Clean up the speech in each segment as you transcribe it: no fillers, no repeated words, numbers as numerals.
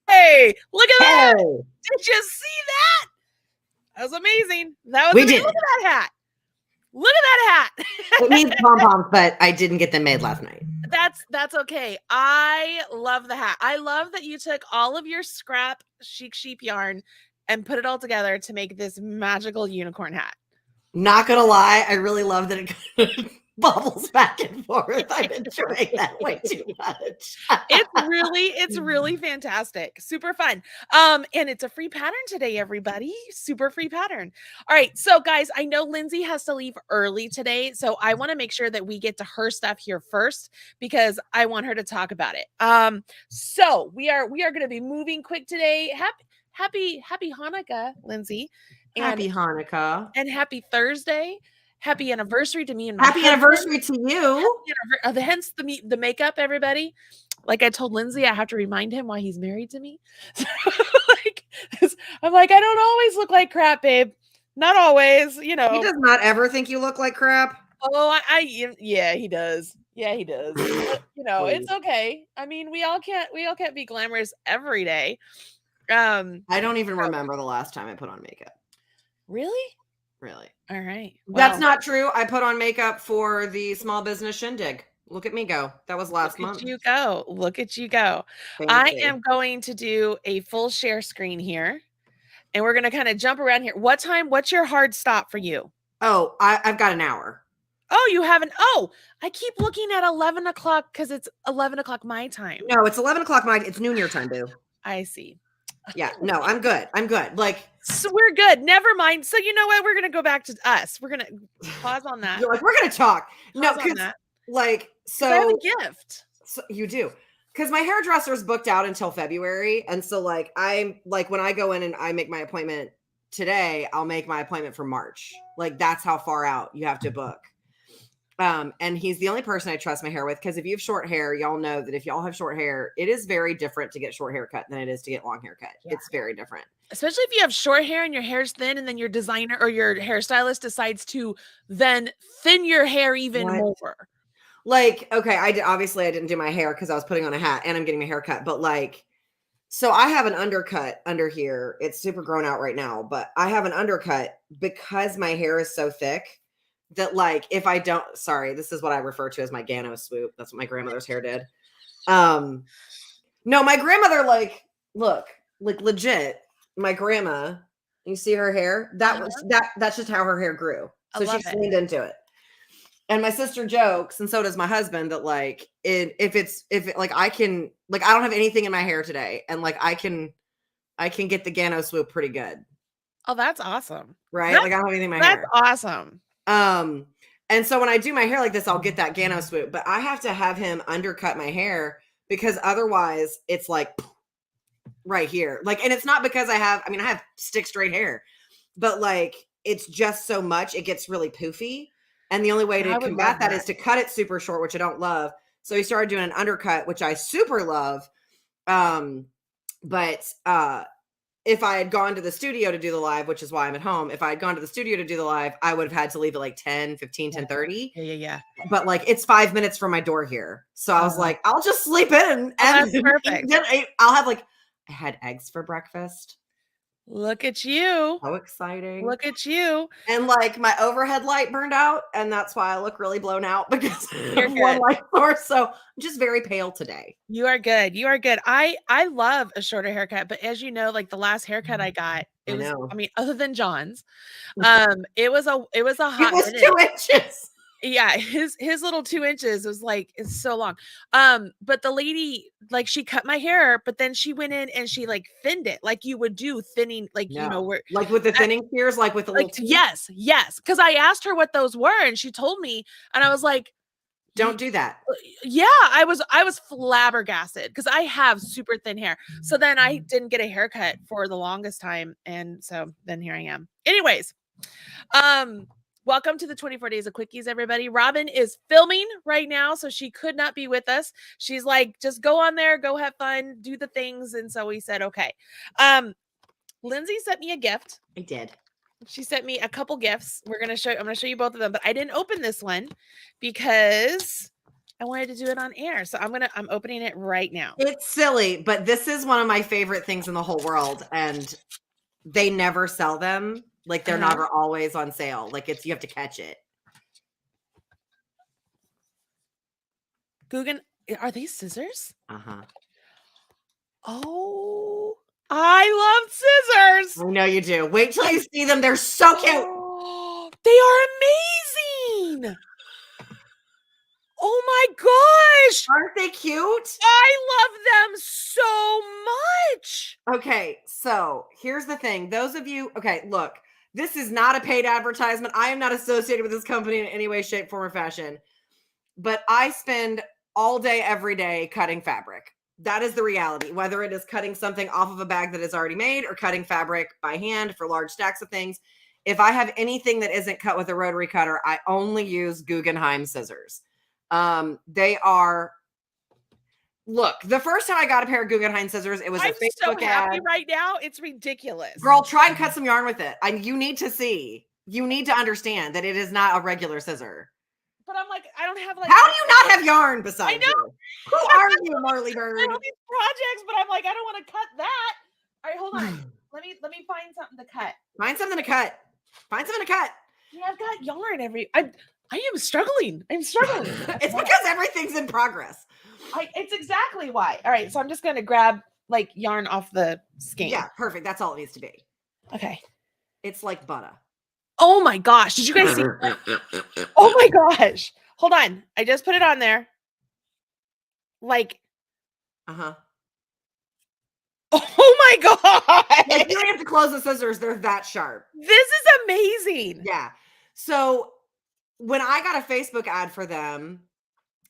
Hey, look at that. Hey. Did you see that? That was amazing. That was We amazing. did. Look at that hat. Look at that hat. It means pom-poms, but I didn't get them made last night. That's okay. I love the hat. I love that you took all of your scrap chic sheep yarn and put it all together to make this magical unicorn hat. Not gonna lie, I really love that it kind of bubbles back and forth. I'm enjoying that way too much. It's really fantastic. Super fun. And it's a free pattern today, everybody. Super free pattern. All right. So guys, I know Lindsay has to leave early today. So I want to make sure that we get to her stuff here first because I want her to talk about it. So we are going to be moving quick today. Happy Hanukkah, Lindsay. And Happy Hanukkah. And happy Thursday. Happy anniversary to me and my happy husband. anniversary to you. Hence the makeup, everybody. Like I told Lindsay, I have to remind him why he's married to me. Like, I'm like, I don't always look like crap, babe. Not always, you He know. does not ever think you look like crap. Oh, yeah, he does. Yeah, he does. But, you know, Please. it's okay. I mean, we all can't be glamorous every day. I don't even So remember the last time I put on makeup. really? Really. All right. That's Well, not true. I put on makeup for the small business shindig. Look at me go. That was last look at month. you go. Look at you go. I Fancy. am going to do a full share screen here. And we're gonna kind of jump around here. What's your hard stop for you? Oh, I've got an hour. Oh, you haven't. Oh, I keep looking at 11 o'clock because it's 11 o'clock my time. No, it's 11 o'clock my, it's noon your time, boo. I see. Yeah, no, I'm good. I'm good. Like, So we're good. Never mind. So you know what? We're gonna go back to us. We're gonna pause on that. you're like, we're gonna talk. No, Pause on because that. like, Because I have so, a gift. so you do. Because my hairdresser's booked out until February. And so like I'm like when I go in and I make my appointment today, I'll make my appointment for March. Like that's how far out you have to book. And he's the only person I trust my hair with because if you have short hair, y'all know that if y'all have short hair, it is very different to get short hair cut than it is to get long hair cut. Yeah. It's very different. Especially if you have short hair and your hair's thin, and then your designer or your hairstylist decides to then thin your hair even more. Like, okay, obviously I didn't do my hair because I was putting on a hat and I'm getting my hair cut, but like, so I have an undercut under here. It's super grown out right now, but I have an undercut because my hair is so thick that like if I don't, sorry, this is what I refer to as my Gano swoop. That's what my grandmother's hair did. No, my grandmother, like, look, like legit, my grandma, you see her hair? That's just how her hair grew. So she leaned into it. And my sister jokes, and so does my husband, that like if it like I can, like I don't have anything in my hair today, and like I can get the Gano swoop pretty good. Oh, that's awesome. Right? Like I don't have anything in my hair. That's awesome. And so when I do my hair like this, I'll get that Gano swoop, but I have to have him undercut my hair because otherwise it's like right here. Like, and it's not because I have stick straight hair, but like it's just so much, it gets really poofy. And the only way to combat that is to cut it super short, which I don't love. So he started doing an undercut, which I super love. But if I had gone to the studio to do the live, which is why I'm at home, if I had gone to the studio to do the live, I would have had to leave at like 10, 15, 10:30. Yeah. But like it's 5 minutes from my door here. So I was like, I'll just sleep in and that's perfect. I'll have like, I had eggs for breakfast. Look at you. So exciting. Look at you. And like my overhead light burned out, and that's why I look really blown out because You're one light source. So I'm just very pale today. You are good. You are good. I love a shorter haircut, but as you know, like the last haircut I got, other than John's, it was a hot it was minute. 2 inches. Yeah, his little 2 inches was like, it's so long. But the lady, like, she cut my hair, but then she went in and she like thinned it like you would do thinning, like you know, where like with the thinning shears, like with the little yes. Because I asked her what those were, and she told me, and I was like, don't do that. Yeah, I was flabbergasted because I have super thin hair. So then I didn't get a haircut for the longest time, and so then here I am. Anyways, welcome to the 24 Days of Quickies, everybody. Robin is filming right now, so she could not be with us. She's like, just go on there, go have fun, do the things. And so we said, okay. Lindsay sent me a gift. I did. She sent me a couple gifts. I'm going to show you both of them, but I didn't open this one because I wanted to do it on air. So I'm opening it right now. It's silly, but this is one of my favorite things in the whole world. And they never sell them. Like they're never always on sale. Like you have to catch it. Guggen, are these scissors? Uh-huh. Oh, I love scissors. I know you do. Wait till you see them. They're so cute. Oh, they are amazing. Oh my gosh. Aren't they cute? I love them so much. Okay, so here's the thing. Those of you, okay, look, this is not a paid advertisement. I am not associated with this company in any way, shape, form, or fashion. But I spend all day, every day cutting fabric. That is the reality. Whether it is cutting something off of a bag that is already made or cutting fabric by hand for large stacks of things. If I have anything that isn't cut with a rotary cutter, I only use Guggenheim scissors. They are Look, the first time I got a pair of Guggenheim scissors, it was I'm a so Facebook happy ad. right now. It's ridiculous. Girl, try and cut some yarn with it. You need to see. You need to understand that it is not a regular scissor. But I'm like, I don't have like. How do you not have yarn besides I know. you? Who are you, Marley I Bird? have all these projects, but I'm like, I don't want to cut that. All right, hold on. let me find something to cut. Find something to cut. Find something to cut. Yeah, I've got yarn I am struggling. I'm struggling. It's because everything's in progress. It's exactly why. All right, so I'm just gonna grab like yarn off the skein. Yeah, perfect. That's all it needs to be. Okay. It's like butter. Oh my gosh! Did you guys see that? Oh my gosh! Hold on. I just put it on there. Like. Uh-huh. Oh my god! Like you don't have to close the scissors. They're that sharp. This is amazing. Yeah. So when I got a Facebook ad for them,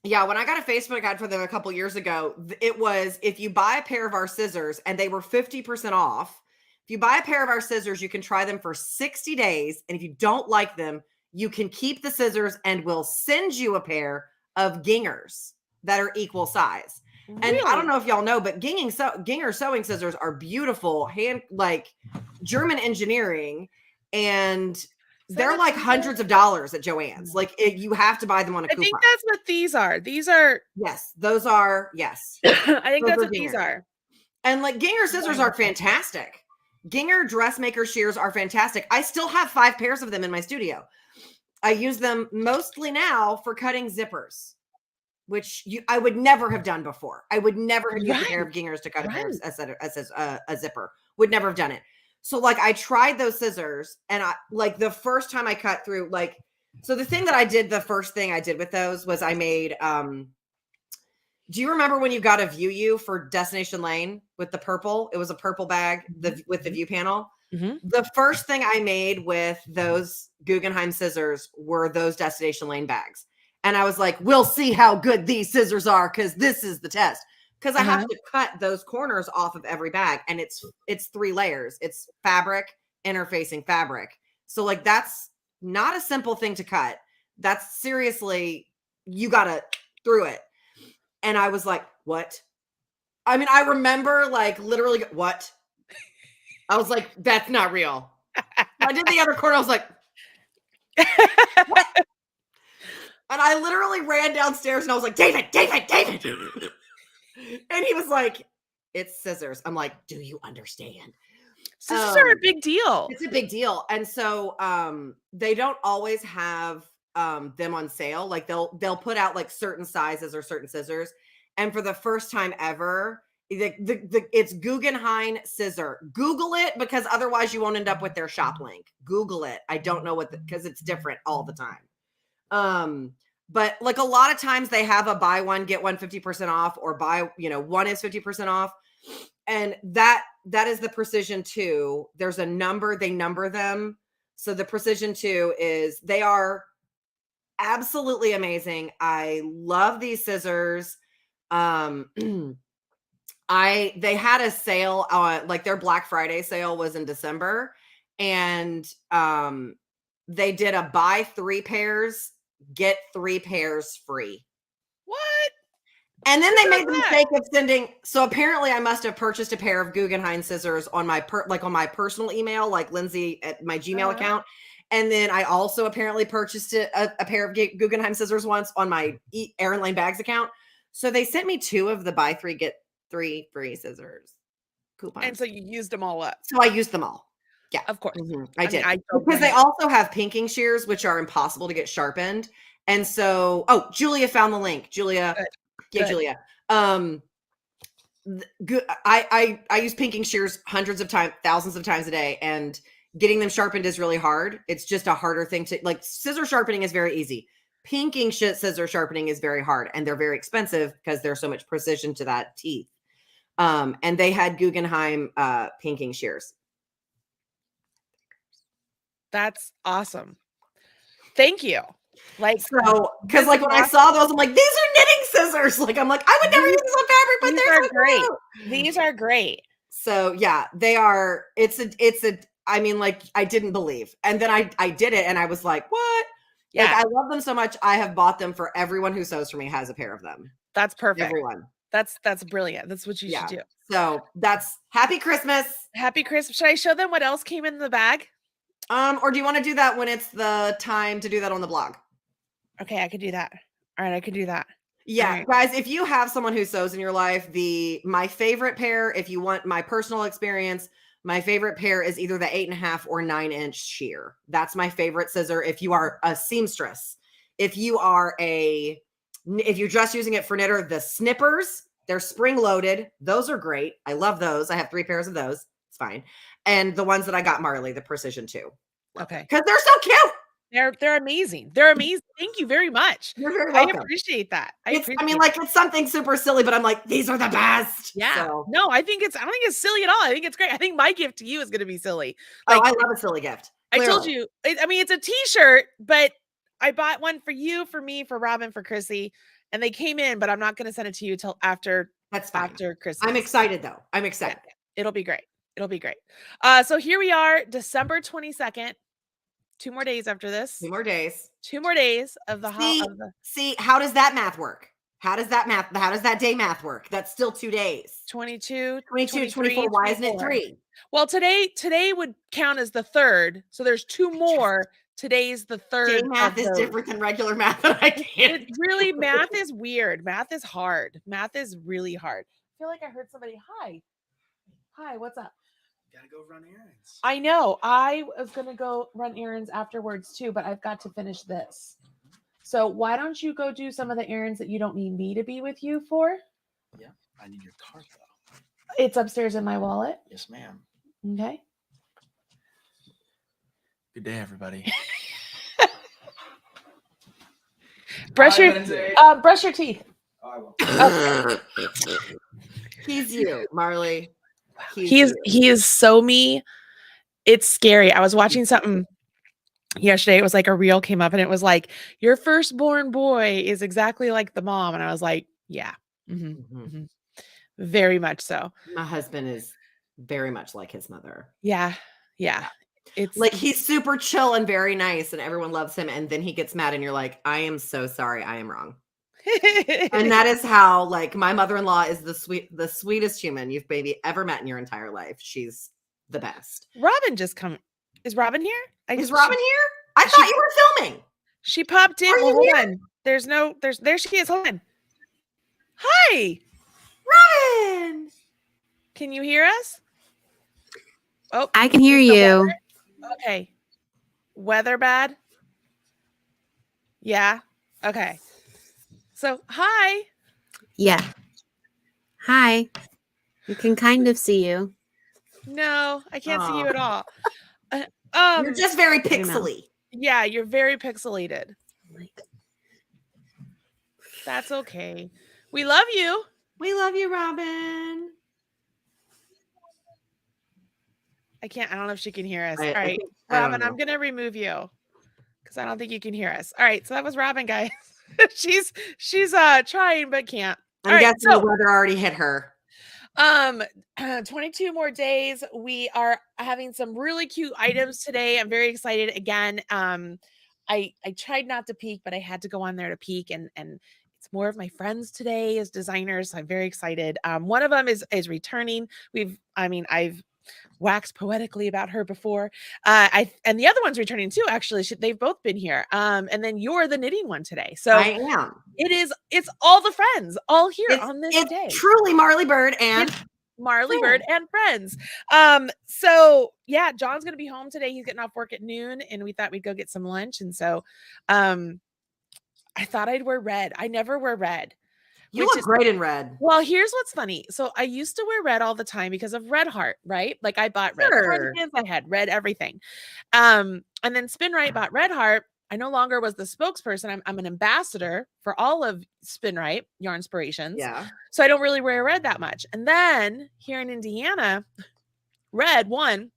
a couple years ago, it was if you buy a pair of our scissors and they were 50% off. If you buy a pair of our scissors, you can try them for 60 days. And if you don't like them, you can keep the scissors and we'll send you a pair of gingers that are equal size. And Really? I don't know if y'all know, but Ginger sewing scissors are beautiful, like German engineering, and they're like hundreds of dollars at Joann's. Like you have to buy them on a coupon. I think that's what these are. These are yes, those are yes. I think those that's are what these are. And like Ginger scissors are fantastic. Ginger dressmaker shears are fantastic. I still have 5 pairs of them in my studio. I use them mostly now for cutting zippers, which I would never have done before. I would never have used a pair of gingers to cut a zipper. Would never have done it. So like I tried those scissors and I like the first time I cut through so the thing that I did, the first thing I did with those was I made, do you remember when you got a View for Destination Lane with the purple? It was a purple bag with the view panel. Mm-hmm. The first thing I made with those Guggenheim scissors were those Destination Lane bags. And I was like, we'll see how good these scissors are because this is the test. Because I have to cut those corners off of every bag. And it's 3 layers. It's fabric, interfacing fabric. So like that's not a simple thing to cut. That's seriously, you got to through it. And I was like, what? I mean, I remember like literally what? I was like, that's not real. I did the other corner. I was like, what? And I literally ran downstairs and I was like, David. And he was like, it's scissors. I'm like, do you understand? Scissors are a big deal. It's a big deal. And so they don't always have them on sale. Like they'll put out like certain sizes or certain scissors. And for the first time ever, it's Guggenheim scissor. Google it because otherwise you won't end up with their shop link. Google it. I don't know because it's different all the time. But like a lot of times they have a buy one, get one 50% off or one is 50% off. And that is the Precision 2. There's a number, they number them. So the Precision 2 they are absolutely amazing. I love these scissors. They had a sale on like their Black Friday sale was in December and they did a buy 3 pairs, get 3 pairs free. What? And then they made the mistake of sending. So apparently I must have purchased a pair of Guggenheim scissors on my on my personal email, like Lindsay at my Gmail account. And then I also apparently purchased a pair of Guggenheim scissors once on my Erin Lane Bags account. So they sent me 2 of the buy 3, get 3 free scissors coupons. And so you used them all up. So I used them all. Yeah, of course. I did. Because they also have pinking shears, which are impossible to get sharpened. And so, Julia found the link. Julia. Good. Yeah, Julia. I use pinking shears hundreds of times, thousands of times a day, and getting them sharpened is really hard. It's just a harder thing to like. Scissor sharpening is very easy. Pinking scissor sharpening is very hard, and they're very expensive because there's so much precision to that teeth. And they had Guggenheim pinking shears. That's awesome. Thank you. Like so, because like when I saw those, I'm like, these are knitting scissors. Like I'm like, I would never use these on fabric, but they're so great. Cute. These are great. So yeah, they are. It's a. I mean, like I didn't believe, and then I did it, and I was like, what? Yeah, like, I love them so much. I have bought them for everyone who sews for me has a pair of them. That's perfect. Everyone. That's brilliant. That's what you should do. So that's Happy Christmas. Happy Christmas. Should I show them what else came in the bag? Or do you want to do that when it's the time to do that on the blog? Okay, I could do that. All right, I could do that. Yeah, right. guys, if you have someone who sews in your life, my favorite pair, if you want my personal experience, my favorite pair is either the 8.5 or 9-inch sheer. That's my favorite scissor. If you are a seamstress, if you're just using it for knitter, the snippers, they're spring loaded. Those are great. I love those. I have 3 pairs of those. It's fine. And the ones that I got Marley, the Precision 2. Okay. Because they're so cute. They're amazing. They're amazing. Thank you very much. You're very welcome. I appreciate that. It's something super silly, but I'm like, these are the best. Yeah. So. No, I don't think it's silly at all. I think it's great. I think my gift to you is going to be silly. I love a silly gift. Clearly. I told you, it's a t-shirt, but I bought one for you, for me, for Robin, for Chrissy, and they came in, but I'm not going to send it to you till after. That's fine. After Christmas. I'm excited though. I'm excited. Yeah, it'll be great. It'll be great. So here we are, December 22nd. 2 more days after this. 2 more days. 2 more days of the See, how does that math work? How does that day math work? That's still 2 days. 22, 24. Why isn't it 3? Well, today would count as the 3rd. So there's 2 more. Today's the 3rd. Day math is different than regular math. I can't. Really, math is weird. Math is hard. Math is really hard. I feel like I heard somebody. Hi, what's up? Gotta go run errands. I know. I was gonna go run errands afterwards too, but I've got to finish this. So why don't you go do some of the errands that you don't need me to be with you for? Yeah, I need your card though. It's upstairs in my wallet. Yes, ma'am. Okay. Good day, everybody. brush your teeth. Oh, I will. Okay. He's you, Marley. He is so me. It's scary. I was watching something yesterday. It was like a reel came up and it was like, your firstborn boy is exactly like the mom. And I was like, yeah, very much so. My husband is very much like his mother. Yeah. It's like he's super chill and very nice and everyone loves him. And then he gets mad and you're like, I am so sorry. I am wrong. And that is how, like, my mother-in-law is the sweetest human you've maybe ever met in your entire life. She's the best. Robin just come. Is Robin here? Is Robin here? I thought you were filming. She popped in. Well, hold on. There she is. Hold on. Hi, Robin. Can you hear us? Oh, I can hear you. Okay. Weather bad? Yeah. Okay. So, hi. Yeah. Hi. You can kind of see you. No, I can't see you at all. You're just very pixely. Yeah, you're very pixelated. That's okay. We love you. We love you, Robin. I don't know if she can hear us. All right, Robin, I'm going to remove you because I don't think you can hear us. All right, so that was Robin, guys. she's trying but can't. I'm guessing the weather already hit her. 22 more days. We are having some really cute items today. I'm very excited again. I tried not to peek, but I had to go on there to peek, and it's more of my friends today as designers. So I'm very excited. One of them is returning. I've waxed poetically about her before. And the other one's returning too, actually. They've both been here. And then you're the knitting one today. So I am. It's all the friends all here on this day. Truly Marley Bird and Bird and friends. So yeah, John's gonna be home today. He's getting off work at noon, and we thought we'd go get some lunch. And so I thought I'd wear red. I never wear red. You look great in red. Well, here's what's funny. So I used to wear red all the time because of Red Heart, right? Like I bought red cardigans, I had red everything. And then Spin Right bought Red Heart. I no longer was the spokesperson. I'm an ambassador for all of Spin Right Yarn Inspirations. Yeah. So I don't really wear red that much. And then here in Indiana, red one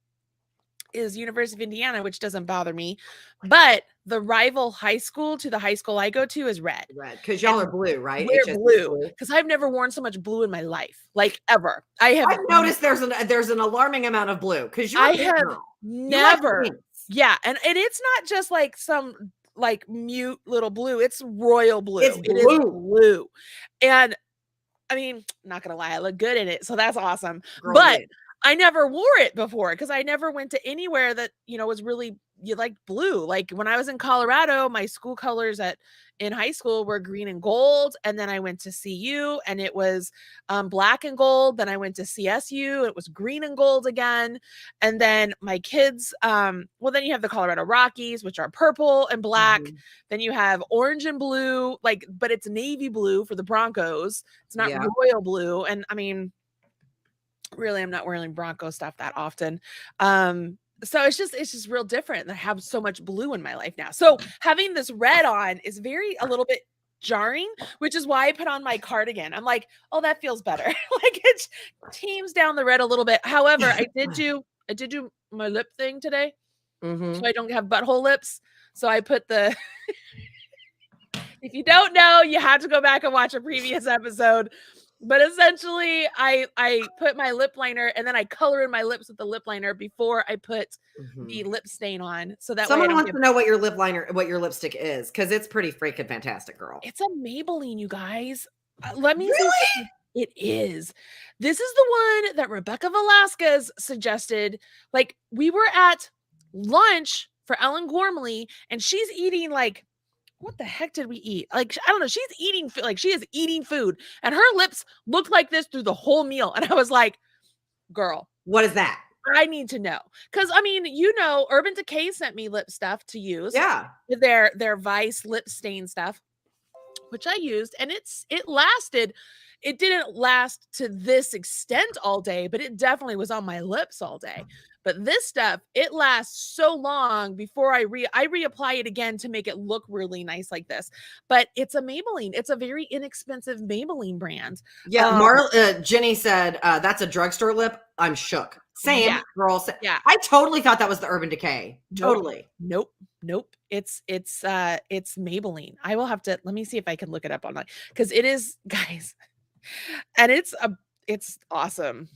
is University of Indiana, which doesn't bother me. But the rival high school to the high school I go to is red. Red, because y'all are blue, right? We're blue because I've never worn so much blue in my life, like ever. I've noticed there's an alarming amount of blue because I have never. Yeah, and it's not just like some like mute little blue. It's royal blue. It's blue. It is blue, and I mean, not gonna lie, I look good in it, so that's awesome. Girl, But yeah. I never wore it before because I never went to anywhere that, was really you like blue. Like when I was in Colorado, my school colors in high school were green and gold. And then I went to CU and it was black and gold. Then I went to CSU, it was green and gold again. And then my kids, well, then you have the Colorado Rockies, which are purple and black. Mhm. Then you have orange and blue, but it's navy blue for the Broncos. It's not Yeah. royal blue. And I mean, really, I'm not wearing Bronco stuff that often. So it's just real different. I have so much blue in my life now. So having this red on is a little bit jarring, which is why I put on my cardigan. I'm like, oh, that feels better. Like it teams down the red a little bit. However, I did do my lip thing today, Mhm. so I don't have butthole lips. So I put the if you don't know, you have to go back and watch a previous episode. But essentially, I put my lip liner and then I color in my lips with the lip liner before I put the Mhm. lip stain on. So that way I Someone don't wants get to know what your lipstick is because it's pretty freaking fantastic, girl. It's a Maybelline, you guys. Let me see. Really? It is. This is the one that Rebecca Velasquez suggested. Like we were at lunch for Ellen Gormley and she's eating like what the heck did we eat? Like, I don't know. She's eating like she is eating food and her lips looked like this through the whole meal. And I was like, girl, What is that? I need to know. Cause I mean, Urban Decay sent me lip stuff to use. Yeah. Their Vice lip stain stuff, which I used, and it lasted. It didn't last to this extent all day, but it definitely was on my lips all day. But this stuff, it lasts so long before I reapply it again to make it look really nice like this. But it's a Maybelline. It's a very inexpensive Maybelline brand. Yeah. Jenny said that's a drugstore lip. I'm shook. Same Yeah. girl. Yeah. I totally thought that was the Urban Decay. Totally. Nope. It's Maybelline. I will have to let me see if I can look it up online because it is, guys, and it's awesome.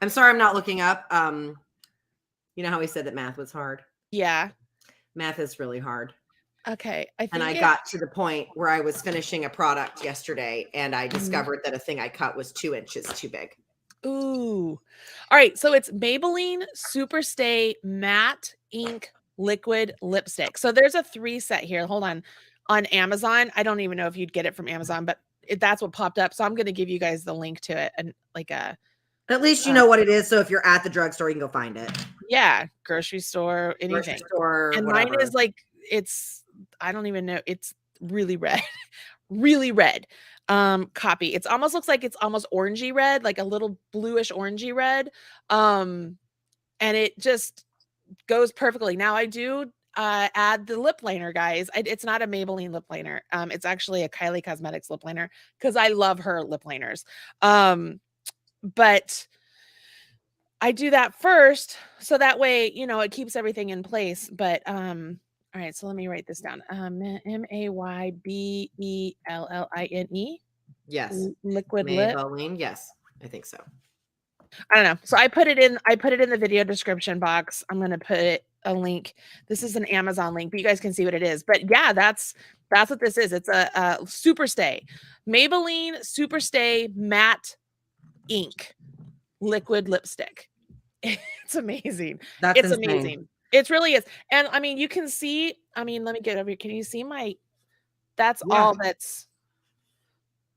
I'm sorry I'm not looking up. You know how he said that math was hard? Yeah. Math is really hard. Okay. And I got to the point where I was finishing a product yesterday and I discovered that a thing I cut was 2 inches too big. Ooh. All right. So it's Maybelline Superstay Matte Ink Liquid Lipstick. So there's a 3 set here. Hold on Amazon. I don't even know if you'd get it from Amazon, but that's what popped up. So I'm going to give you guys the link to it and at least you know what it is. So if you're at the drugstore, you can go find it. Yeah, grocery store, anything. Grocery store, and whatever. Mine is like I don't even know. It's really red, really red. Copy. It almost looks like it's almost orangey red, like a little bluish orangey red. And it just goes perfectly. Now I do add the lip liner, guys. It's not a Maybelline lip liner. It's actually a Kylie Cosmetics lip liner because I love her lip liners. But I do that first so that way, it keeps everything in place. But all right, so let me write this down. Maybelline. Yes. Liquid lip. Maybelline. Yes, I think so. I don't know. So I put it in the video description box. I'm going to put a link. This is an Amazon link, but you guys can see what it is. But yeah, that's what this is. It's a Superstay. Maybelline Superstay Matte Ink Liquid Lipstick. It's amazing. It's insane. amazing. It really is. And I mean, you can see, let me get over here. Can you see that's all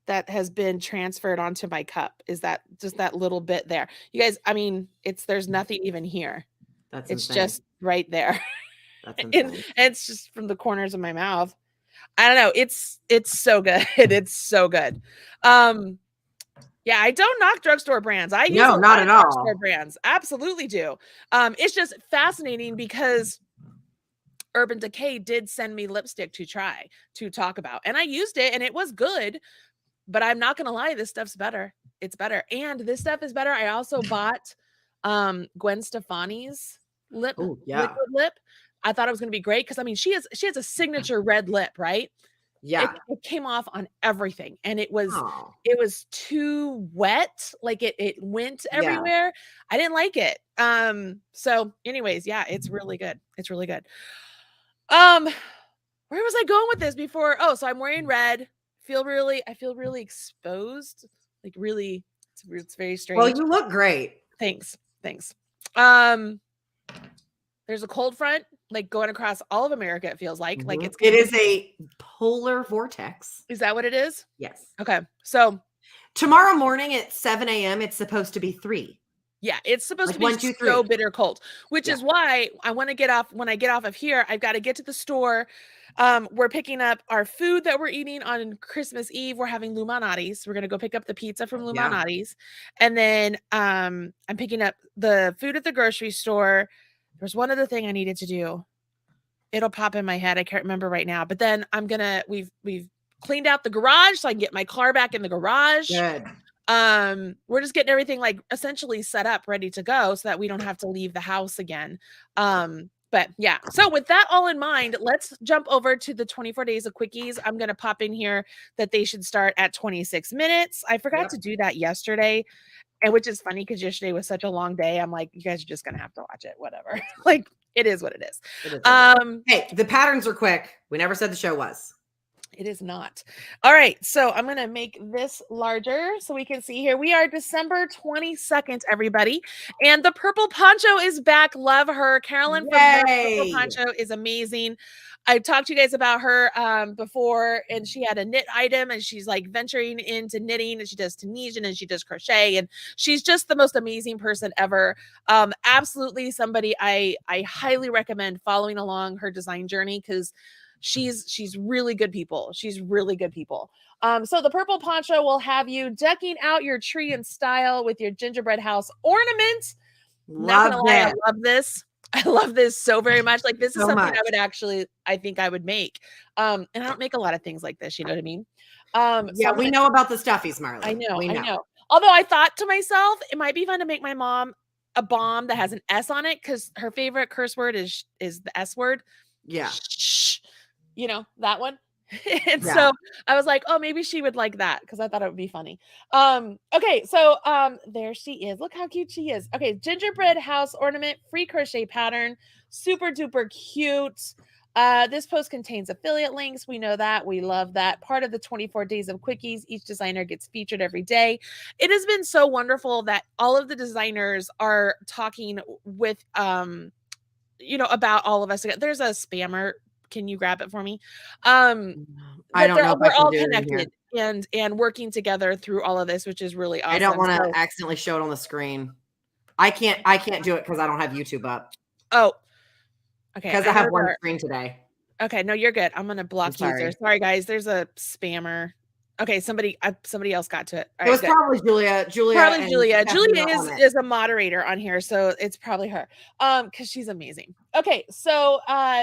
that has been transferred onto my cup is that just that little bit there. You guys, I mean, there's nothing even here. It's insane. Just right there. That's insane. and it's just from the corners of my mouth. I don't know. It's so good. It's so good. Yeah, I don't knock drugstore brands. I use not at all. Drugstore brands. Absolutely do. It's just fascinating because Urban Decay did send me lipstick to try to talk about, and I used it and it was good. But I'm not gonna lie, this stuff's better. It's better, and this stuff is better. I also bought Gwen Stefani's liquid lip. I thought it was gonna be great because I mean she has a signature red lip, right? Yeah, it came off on everything, and it was too wet, like it went everywhere. Yeah. I didn't like it. So, anyways, yeah, it's really good. It's really good. Where was I going with this before? Oh, so I'm wearing red feel really exposed. Like really, it's very strange. Well, you look great. Thanks. There's a cold front like going across all of America. It feels like it's. It is a polar vortex. Is that what it is? Yes. Okay. So tomorrow morning at 7 a.m. it's supposed to be 3. Yeah, it's supposed to Like be 1, 2, so 3. bitter cold, which Yeah. is why I want to get off. When I get off of here, I've got to get to the store. We're picking up our food that we're eating on Christmas Eve. We're having Luminati's. We're going to go pick up the pizza from Luminati's. And then I'm picking up the food at the grocery store. There's one other thing I needed to do. It'll pop in my head. I can't remember right now. But then we've cleaned out the garage so I can get my car back in the garage. Good. We're just getting everything like essentially set up, ready to go so that we don't have to leave the house again. But yeah, so with that all in mind, let's jump over to the 24 days of quickies. I'm going to pop in here that they should start at 26 minutes. I forgot to do that yesterday. And which is funny because yesterday was such a long day. I'm like, you guys are just going to have to watch it, whatever. Like it is what it is. Hey, the patterns are quick. We never said the show was. It is not. All right. So I'm going to make this larger so we can see here. We are December 22nd, everybody. And the purple poncho is back. Love her. Carolyn from her purple poncho is amazing. I talked to you guys about her before, and she had a knit item, and she's like venturing into knitting, and she does Tunisian and she does crochet, and she's just the most amazing person ever. Absolutely somebody I highly recommend following along her design journey because she's really good people. She's really good people. So the purple poncho will have you decking out your tree in style with your gingerbread house ornament. Not gonna lie, I love this. I love this so very much. Like this is something I would actually, I think I would make. And I don't make a lot of things like this, you know what I mean? Yeah, we know about the stuffies, Marley. I know. Although I thought to myself, it might be fun to make my mom a bomb that has an S on it because her favorite curse word is the S word. Yeah. Shh. You know, that one. And so I was like, oh, maybe she would like that because I thought it would be funny. Okay, so there she is. Look how cute she is. Okay, gingerbread house ornament, free crochet pattern, super duper cute. This post contains affiliate links. We know that. We love that. Part of the 24 days of quickies. Each designer gets featured every day. It has been so wonderful that all of the designers are talking with about all of us. There's a spammer. Can you grab it for me? I don't know. We're all connected and working together through all of this, which is really awesome. I don't want to accidentally show it on the screen. I can't do it because I don't have YouTube up. Oh, okay. Because I have one screen today. Okay, no, you're good. I'm gonna block user. Sorry, guys. There's a spammer. Okay, somebody else got to it. It was probably Julia. Probably Julia. Julia is a moderator on here, so it's probably her. Because she's amazing. Okay, so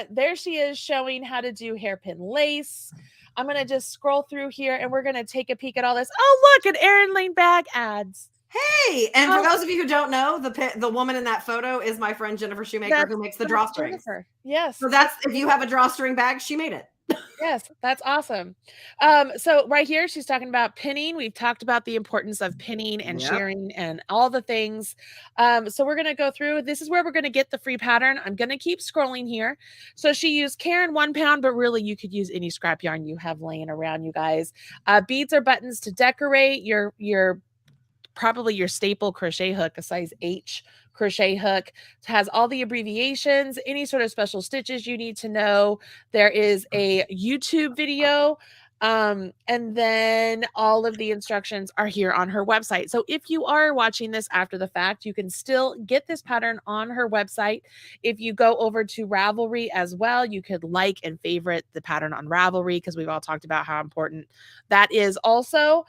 there she is showing how to do hairpin lace. I'm gonna just scroll through here, and we're gonna take a peek at all this. Oh, look, an Erin Lane bag ads. Hey, and for those of you who don't know, the woman in that photo is my friend Jennifer Shoemaker, who makes the drawstrings. Yes. So that's if you have a drawstring bag, she made it. Yes, that's awesome. So right here, she's talking about pinning. We've talked about the importance of pinning and sharing and all the things. So we're going to go through. This is where we're going to get the free pattern. I'm going to keep scrolling here. So she used Karen 1 pound, but really you could use any scrap yarn you have laying around, you guys. Beads or buttons to decorate your probably your staple crochet hook, a size H crochet hook. It has all the abbreviations, any sort of special stitches you need to know. There is a YouTube video. And then all of the instructions are here on her website. So if you are watching this after the fact, you can still get this pattern on her website. If you go over to Ravelry as well, you could like and favorite the pattern on Ravelry because we've all talked about how important that is also.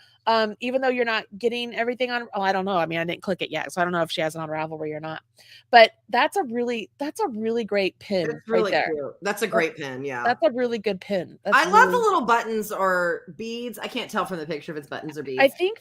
Even though you're not getting everything on, I don't know. I mean, I didn't click it yet, so I don't know if she has it on Ravelry or not. But that's a really great pin. It's really cute. That's a great pin. Yeah, that's a really good pin. I love the little buttons or beads. I can't tell from the picture if it's buttons or beads. I think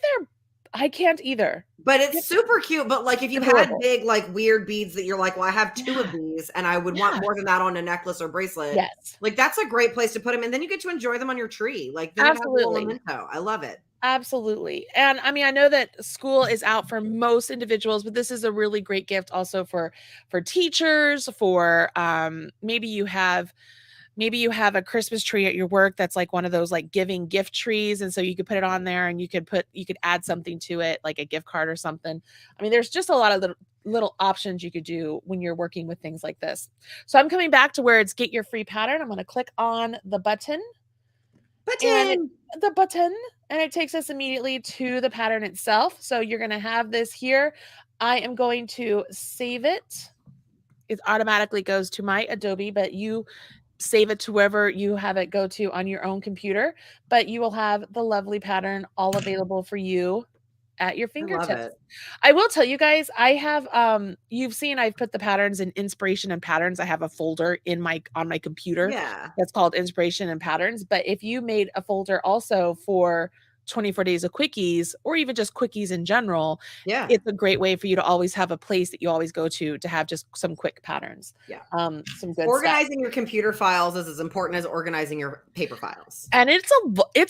I can't either. But it's super cute. But like if you had big, like weird beads that you're like, well, I have 2 of these and I would want more than that on a necklace or bracelet. Yes. Like that's a great place to put them. And then you get to enjoy them on your tree. Like then absolutely. You have a memento. I love it. Absolutely. And I mean, I know that school is out for most individuals, but this is a really great gift also for teachers, for maybe you have maybe you have a Christmas tree at your work that's like one of those like giving gift trees. And so you could put it on there and you could add something to it, like a gift card or something. I mean, there's just a lot of little options you could do when you're working with things like this. So I'm coming back to where it's get your free pattern. I'm going to click on the button. And it takes us immediately to the pattern itself. So you're going to have this here. I am going to save it. It automatically goes to my Adobe, but you save it to wherever you have it go to on your own computer. But you will have the lovely pattern all available for you at your fingertips. I love it. I will tell you guys, I have you've seen I've put the patterns in inspiration and patterns. I have a folder on my computer that's called inspiration and patterns. But if you made a folder also for 24 days of quickies, or even just quickies in general, it's a great way for you to always have a place that you always go to have just some quick patterns. Some good organizing your computer files is as important as organizing your paper files. And it's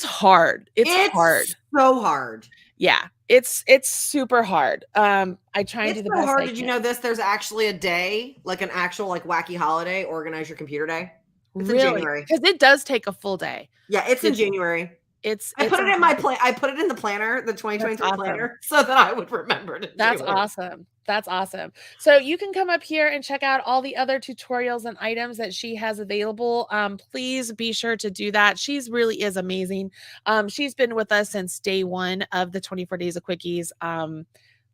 hard. It's hard. So hard. Yeah, it's super hard. I try and do the best. Hard. Did you know this? There's actually a day, like an actual like wacky holiday, organize your computer day. It's in January. Because it does take a full day. Yeah, it's in January. I put it in my plan. I put it in the planner, the 2023 planner, so that I would remember to do it. That's awesome. That's awesome. So you can come up here and check out all the other tutorials and items that she has available. Please be sure to do that. She's really is amazing. She's been with us since day one of the 24 days of quickies.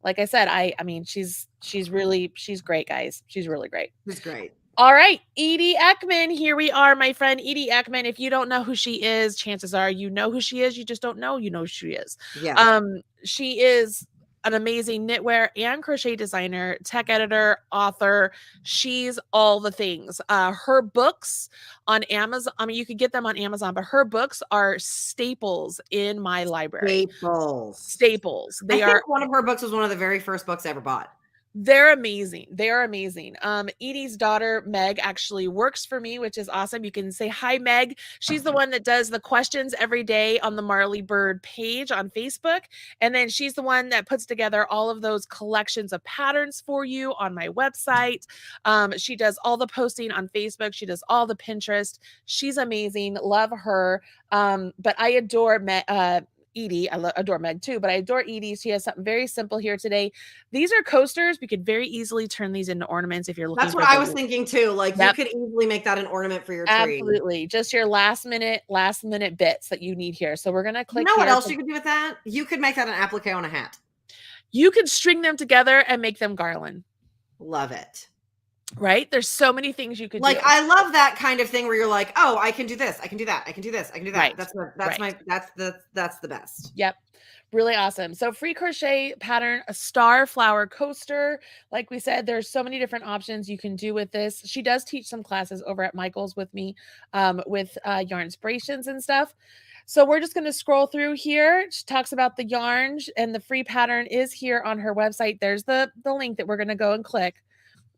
Like I said, I mean, she's great, guys. She's really great. She's great. All right, Edie Ekman, here we are, my friend Edie Ekman. If you don't know who she is, chances are you know who she is. You just don't know, you know who she is. Yeah. She is an amazing knitwear and crochet designer, tech editor, author. She's all the things. Her books on Amazon, I mean, you could get them on Amazon, but her books are staples in my library. Staples. I think one of her books was one of the very first books I ever bought. They're amazing. They are amazing. Edie's daughter, Meg, actually works for me, which is awesome. You can say hi, Meg. She's the one that does the questions every day on the Marley Bird page on Facebook. And then she's the one that puts together all of those collections of patterns for you on my website. She does all the posting on Facebook. She does all the Pinterest. She's amazing. Love her. But I adore Edie. I adore Meg too, but I adore Edie. She has something very simple here today. These are coasters. We could very easily turn these into ornaments if you're looking. That's what I was thinking too. Like you could easily make that an ornament for your tree. Absolutely. Just your last minute bits that you need here. So we're going to click. You know what else you could do with that? You could make that an applique on a hat. You could string them together and make them garland. Love it. Right? There's so many things you could do. I love that kind of thing where you're like, oh, I can do this. I can do that. I can do this. I can do that. Right. That's the best. Yep. Really awesome. So free crochet pattern, a star flower coaster. Like we said, there's so many different options you can do with this. She does teach some classes over at Michael's with me with yarn inspirations and stuff. So we're just going to scroll through here. She talks about the yarns, and the free pattern is here on her website. There's the link that we're going to go and click.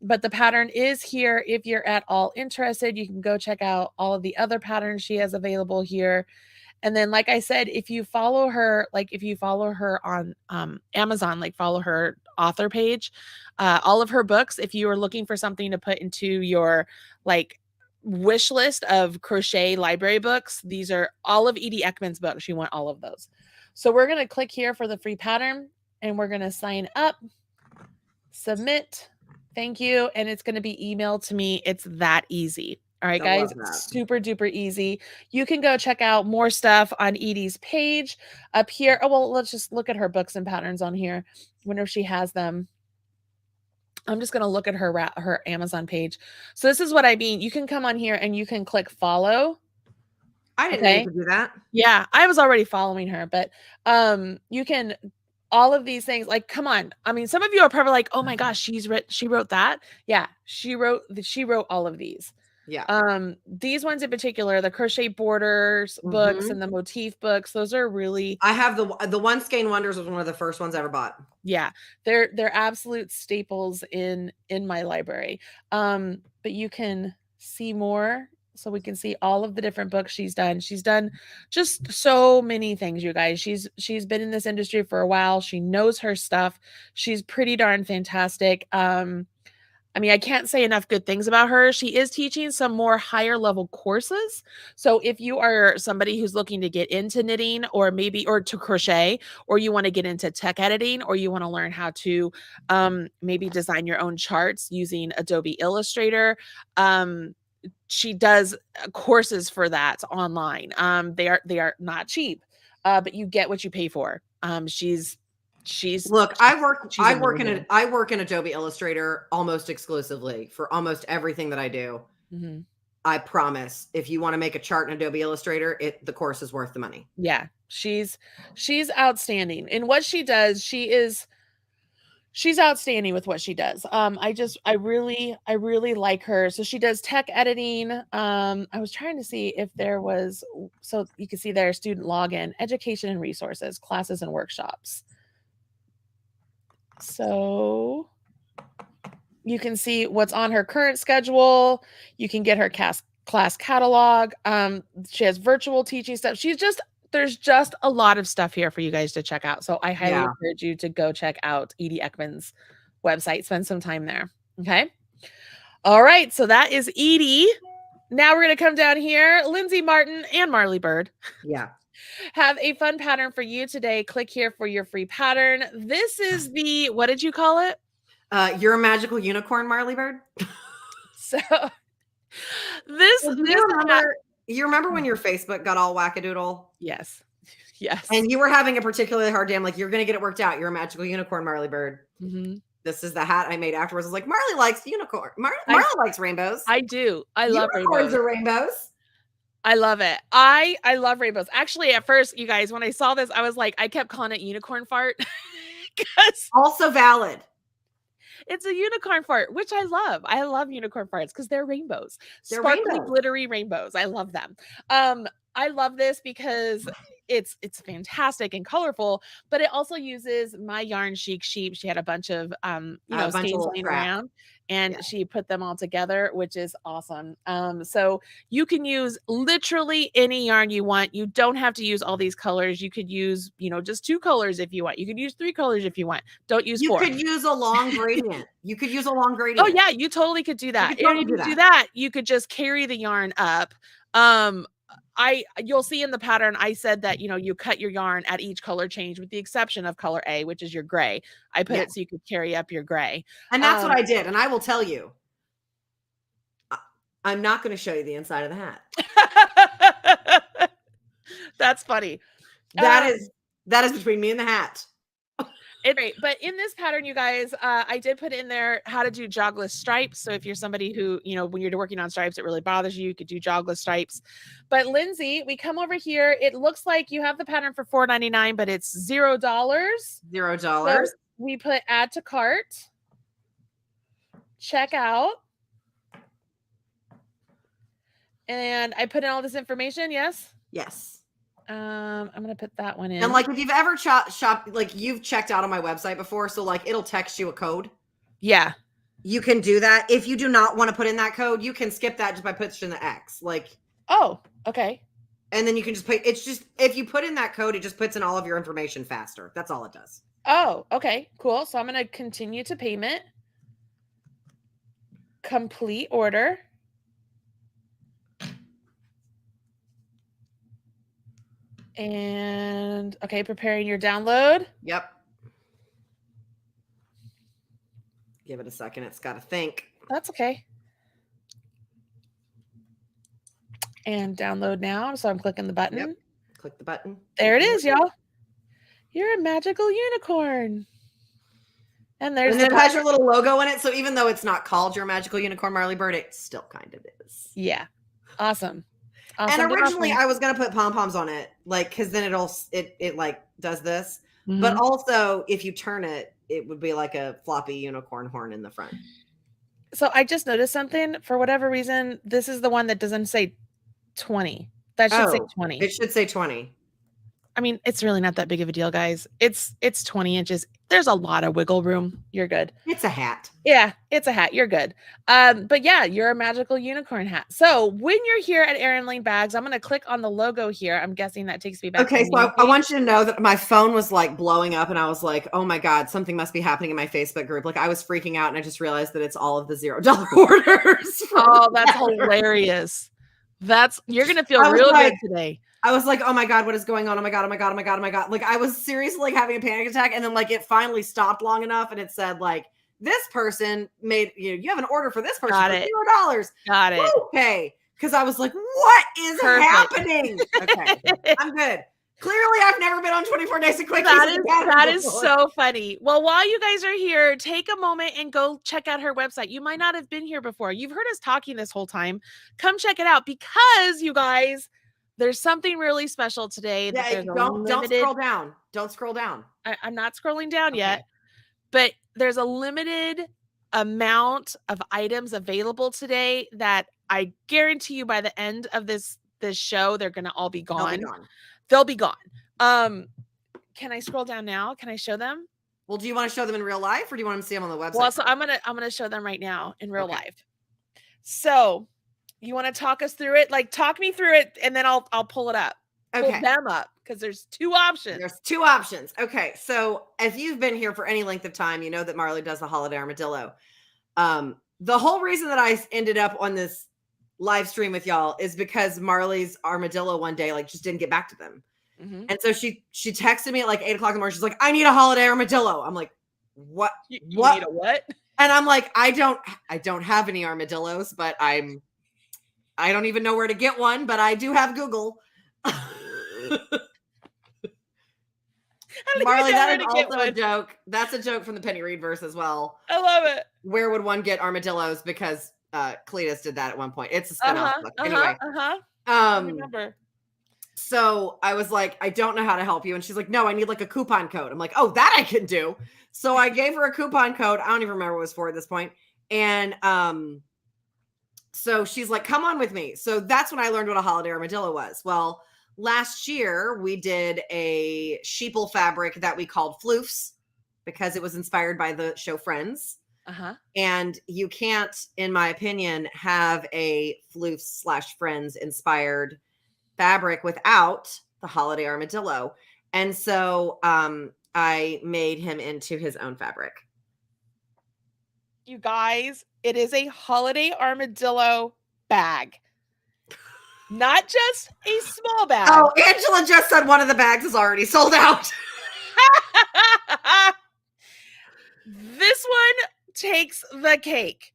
But the pattern is here. If you're at all interested, you can go check out all of the other patterns she has available here. And then, like I said, if you follow her on Amazon, like follow her author page, all of her books, if you are looking for something to put into your like wish list of crochet library books, these are all of Edie Ekman's books. You want all of those. So we're going to click here for the free pattern, and we're going to sign up, submit. Thank you. And it's going to be emailed to me. It's that easy. All right, guys, super duper easy. You can go check out more stuff on Edie's page up here. Oh, well, let's just look at her books and patterns on here. Wonder if she has them. I'm just going to look at her Amazon page. So this is what I mean. You can come on here and you can click follow. I didn't know you could do that. Yeah, I was already following her, but you can all of these things, like, come on. I mean, some of you are probably like, oh my gosh, she wrote that. Yeah, she wrote all of these. Yeah. These ones in particular, the crochet borders books and the motif books, those are really. I have the One Skein Wonders was one of the first ones I ever bought. Yeah, they're absolute staples in my library. But you can see more. So we can see all of the different books she's done. She's done just so many things, you guys. She's been in this industry for a while. She knows her stuff. She's pretty darn fantastic. I mean, I can't say enough good things about her. She is teaching some more higher level courses. So if you are somebody who's looking to get into knitting or to crochet, or you want to get into tech editing, or you want to learn how to maybe design your own charts using Adobe Illustrator, she does courses for that online. They are not cheap, but you get what you pay for. She's Look, I work amazing. in Adobe Illustrator almost exclusively for almost everything that I do. Mhm. I promise, if you want to make a chart in Adobe Illustrator, the course is worth the money. Yeah, she's outstanding in what she does. She's outstanding with what she does. I really like her. So she does tech editing. I was trying to see if there was, so you can see there, student login, education and resources, classes and workshops. So you can see what's on her current schedule. You can get her class catalog. She has virtual teaching stuff. There's just a lot of stuff here for you guys to check out. So I highly encourage you to go check out Edie Ekman's website. Spend some time there. Okay. All right. So that is Edie. Now we're going to come down here. Lindsay Martin and Marley Bird. Yeah. Have a fun pattern for you today. Click here for your free pattern. This is what did you call it? You're a magical unicorn, Marley Bird. So you remember when your Facebook got all wackadoodle? Yes. Yes. And you were having a particularly hard day. I'm like, you're going to get it worked out. You're a magical unicorn, Marley Bird. Mm-hmm. This is the hat I made afterwards. I was like, Marley likes unicorn. Marley likes rainbows. I do. I love Unicorns rainbows. Are rainbows. I love it. I love rainbows. Actually, at first, you guys, when I saw this, I was like, I kept calling it unicorn fart. Because also valid. It's a unicorn fart, which I love. I love unicorn farts because they're rainbows. They're sparkly, glittery rainbows. I love them. I love this because it's fantastic and colorful, but it also uses my yarn Chic Sheep. She had a bunch of skeins laying around, and she put them all together, which is awesome. So you can use literally any yarn you want. You don't have to use all these colors. You could use, just 2 colors if you want. You could use 3 colors if you want. Don't use 4. You could use a long gradient. Oh yeah, you totally could do that. You could do that. You could just carry the yarn up. You'll see in the pattern, I said that, you cut your yarn at each color change with the exception of color A, which is your gray. I put it so you could carry up your gray. And that's what I did. And I will tell you, I'm not going to show you the inside of the hat. That's funny. That is between me and the hat. It's great. But in this pattern, you guys, I did put in there how to do jogless stripes. So if you're somebody who, when you're working on stripes, it really bothers you, you could do jogless stripes. But Lindsay, we come over here. It looks like you have the pattern for $4.99, but it's $0. $0. So we put add to cart, check out. And I put in all this information. Yes. Yes. I'm gonna put that one in. And like if you've ever shopped, like you've checked out on my website before, so like it'll text you a code. Yeah. You can do that. If you do not want to put in that code, you can skip that just by pushing the X. Like, oh, okay. And then you can just put, it's just, if you put in that code, it just puts in all of your information faster. That's all it does. Oh, okay, cool. So I'm going to continue to payment. Complete order. And okay, preparing your download. Yep. Give it a second. It's got to think. That's okay. And download now. So I'm clicking the button. Yep. Click the button. There it is, y'all. You're a magical unicorn. And then it has your little logo in it. So even though it's not called your magical unicorn Marley Bird, it still kind of is. Yeah. Awesome. And originally I was going to put pom-poms on it, like, cause then it like does this, but also if you turn it, it would be like a floppy unicorn horn in the front. So I just noticed something. For whatever reason, this is the one that doesn't say 20. That should say 20. It should say 20. I mean, it's really not that big of a deal, guys. It's 20 inches. There's a lot of wiggle room. You're good. It's a hat. Yeah, it's a hat. You're good. But yeah, you're a magical unicorn hat. So when you're here at Erin Lane Bags, I'm going to click on the logo here. I'm guessing that takes me back. Okay, so I want you to know that my phone was like blowing up and I was like, oh my God, something must be happening in my Facebook group. Like I was freaking out and I just realized that it's all of the $0 orders. Oh, that's hilarious. You're going to feel real good today. I was like, oh my God, what is going on? Oh my God, oh my God, oh my God, oh my God. Like I was seriously like having a panic attack. And then like it finally stopped long enough and it said like, this person made, you have an order for this person Got for it. $0. Got it. Okay. Because I was like, what is happening? Okay. I'm good. Clearly, I've never been on 24 Days of Quickies. That is so funny. Well, while you guys are here, take a moment and go check out her website. You might not have been here before. You've heard us talking this whole time. Come check it out because you guys, there's something really special today. Yeah, don't scroll down. Don't scroll down. I'm not scrolling down yet, but there's a limited amount of items available today that I guarantee you by the end of this show, they're going to all be gone. They'll be gone. Can I scroll down now? Can I show them? Well, do you want to show them in real life or do you want them to see them on the website? Well, so I'm gonna show them right now in real life. So you want to talk us through it? Like talk me through it and then I'll pull it up. Okay. Pull them up because there's two options. There's two options. Okay. So if you've been here for any length of time, you know that Marley does the holiday armadillo. The whole reason that I ended up on this live stream with y'all is because Marley's armadillo one day like just didn't get back to them. Mm-hmm. And so she texted me at like 8:00 in the morning. She's like, I need a holiday armadillo. I'm like, what? You need a what? And I'm like, I don't have any armadillos, but I don't even know where to get one, but I do have Google. Marley, that is also a joke. That's a joke from the Penny Reed verse as well. I love it. Where would one get armadillos? Because Cletus did that at one point. It's a spin-off book. Anyway. I remember. So I was like, I don't know how to help you. And she's like, no, I need like a coupon code. I'm like, oh, that I can do. So I gave her a coupon code. I don't even remember what it was for at this point. And so she's like, come on with me. So that's when I learned what a holiday armadillo was. Well, last year we did a sheeple fabric that we called floofs because it was inspired by the show Friends. And you can't, in my opinion, have a floofs/Friends inspired fabric without the holiday armadillo. And so I made him into his own fabric. You guys, it is a holiday armadillo bag. Not just a small bag. Oh, Angela just said one of the bags is already sold out. This one takes the cake.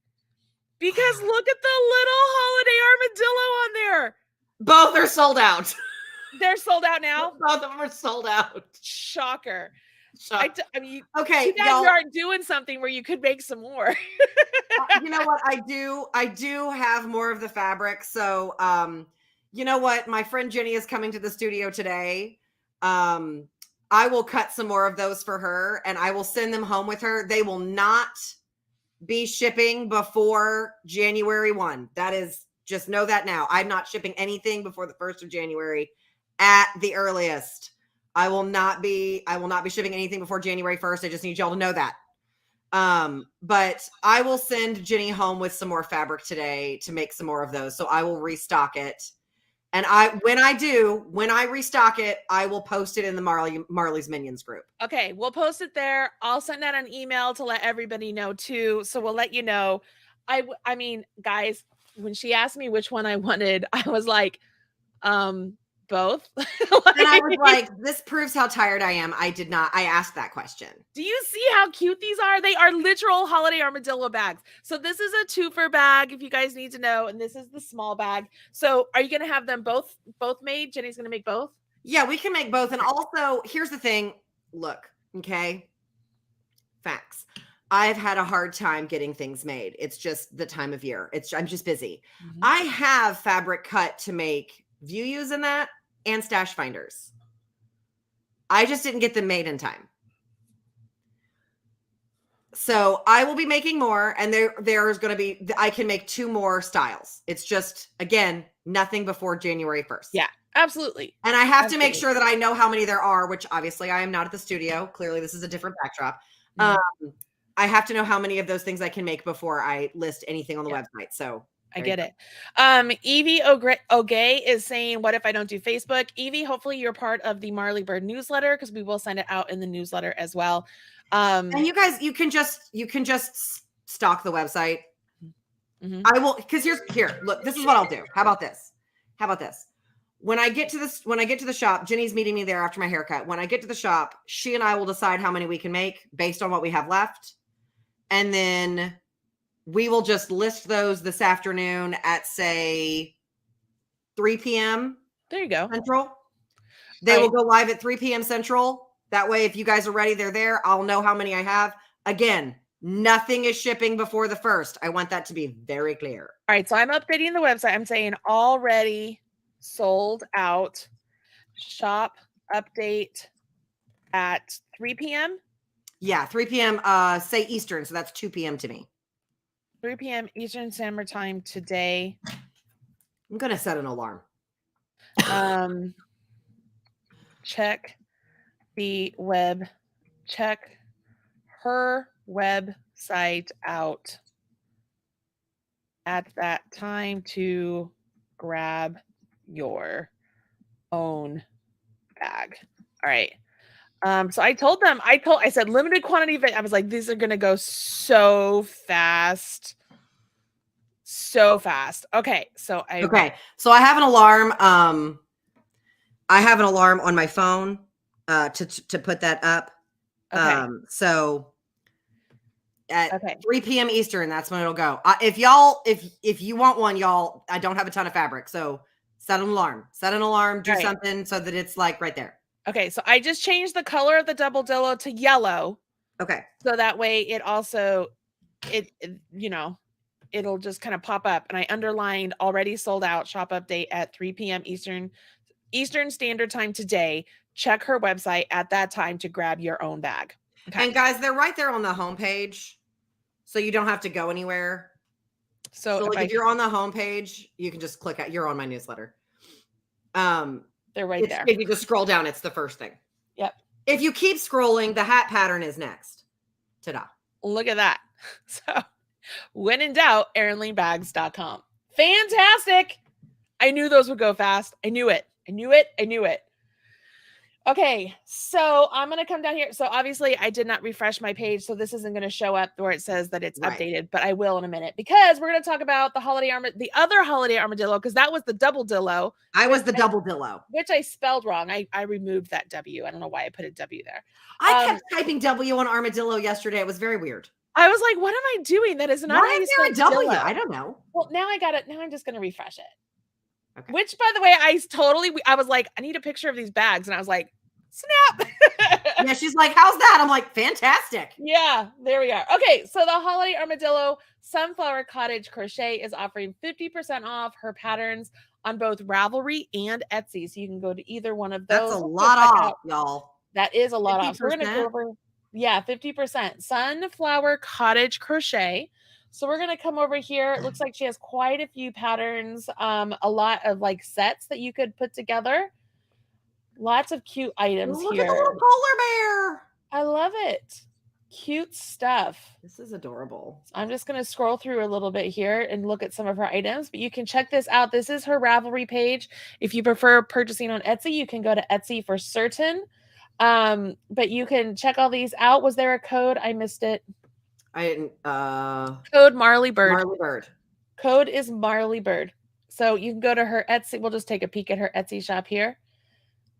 Because look at the little holiday armadillo on there. Both are sold out. They're sold out now? Both of them are sold out. Shocker. I mean, okay, you guys aren't doing something where you could make some more. You know what? I do have more of the fabric. So, you know what? My friend Jenny is coming to the studio today. I will cut some more of those for her and I will send them home with her. They will not be shipping before January 1. That is, just know that now. I'm not shipping anything before the 1st of January at the earliest. I will not be shipping anything before January 1st. I just need y'all to know that. But I will send Jenny home with some more fabric today to make some more of those. So I will restock it. And when I restock it, I will post it in the Marley's Minions group. Okay, we'll post it there. I'll send out an email to let everybody know too. So we'll let you know. I mean, guys, when she asked me which one I wanted, I was like, both. And I was like, this proves how tired I am. I asked that question. Do you see how cute these are? They are literal holiday armadillo bags. So this is a twofer bag, if you guys need to know, and this is the small bag. So are you going to have them both made? Jenny's going to make both? Yeah, we can make both. And also, here's the thing. Look, okay? Facts. I've had a hard time getting things made. It's just the time of year. I'm just busy. Mm-hmm. I have fabric cut to make view-use in that and stash finders. I just didn't get them made in time. So I will be making more, and there's going to be, I can make 2 more styles. It's just, again, nothing before January 1st. Yeah. Absolutely. And I have to make Absolutely. sure that I know how many there are, which obviously I am not at the studio. Clearly, this is a different backdrop. Mhm. I have to know how many of those things I can make before I list anything on the Yeah. website. So I there you get go. it. Evie Ogay is saying, what if I don't do Facebook? Evie, hopefully you're part of the Marley Bird newsletter because we will send it out in the newsletter as well. And you guys, you can just stalk the website. Mhm. I will, because here, look, this is what I'll do. How about this? When I get to the shop, Jenny's meeting me there after my haircut. When I get to the shop, she and I will decide how many we can make based on what we have left. And then we will just list those this afternoon at, say, 3 p.m. There you go. Central. They will go live at 3 p.m. Central. That way, if you guys are ready, they're there. I'll know how many I have. Again, nothing is shipping before the 1st. I want that to be very clear. All right. So I'm updating the website. I'm saying already sold out. Shop update at 3 p.m. Yeah, 3 p.m. Say Eastern, so that's 2 p.m. to me. 3 p.m. Eastern Standard Time today. I'm gonna set an alarm. Check her website out at that time to grab your own bag. All right. So I told them, I said limited quantity of it. I was like, these are gonna go so fast. So fast. Okay. So I have an alarm. I have an alarm on my phone to put that up. Okay. So at 3 p.m. Eastern, that's when it'll go. If you want one, y'all, I don't have a ton of fabric, so set an alarm, do something so that it's like right there. Okay, so I just changed the color of the double dillo to yellow. Okay. So that way it also, it'll just kind of pop up. And I underlined already sold out, shop update at 3 p.m. Eastern Standard Time today. Check her website at that time to grab your own bag. Okay. And guys, they're right there on the homepage, so you don't have to go anywhere. So like if you're on the homepage, you can just click out. You're on my newsletter. They're right there. If you just scroll down, it's the first thing. Yep. If you keep scrolling, the hat pattern is next. Ta-da. Look at that. So when in doubt, ErinLeneBags.com. Fantastic. I knew those would go fast. I knew it. Okay, so I'm going to come down here. So obviously I did not refresh my page, so this isn't going to show up where it says that it's updated, but I will in a minute because we're going to talk about the other holiday armadillo, because that was the double dillo. I was the double dillo. Which I spelled wrong. I removed that W. I don't know why I put a W there. I kept typing W on armadillo yesterday. It was very weird. I was like, what am I doing? That is not how you spell a W. I don't know. Well, now I got it. Now I'm just going to refresh it. Okay. Which, by the way, I was like, I need a picture of these bags. And I was like, snap. Yeah, she's like, how's that? I'm like, fantastic. Yeah, there we are. Okay, so the Holiday Armadillo Sunflower Cottage Crochet is offering 50% off her patterns on both Ravelry and Etsy. So you can go to either one of those. That's a lot off, y'all. That is a lot off. So we're going to go over, 50%. Sunflower Cottage Crochet. So we're going to come over here. It looks like she has quite a few patterns, a lot of like sets that you could put together. Lots of cute items here. Look at the little polar bear. I love it. Cute stuff. This is adorable. I'm just going to scroll through a little bit here and look at some of her items, but you can check this out. This is her Ravelry page. If you prefer purchasing on Etsy, you can go to Etsy for certain. But you can check all these out. Was there a code? I missed it. I didn't. Code Marley Bird. Marley Bird. Code is Marley Bird. So you can go to her Etsy. We'll just take a peek at her Etsy shop here.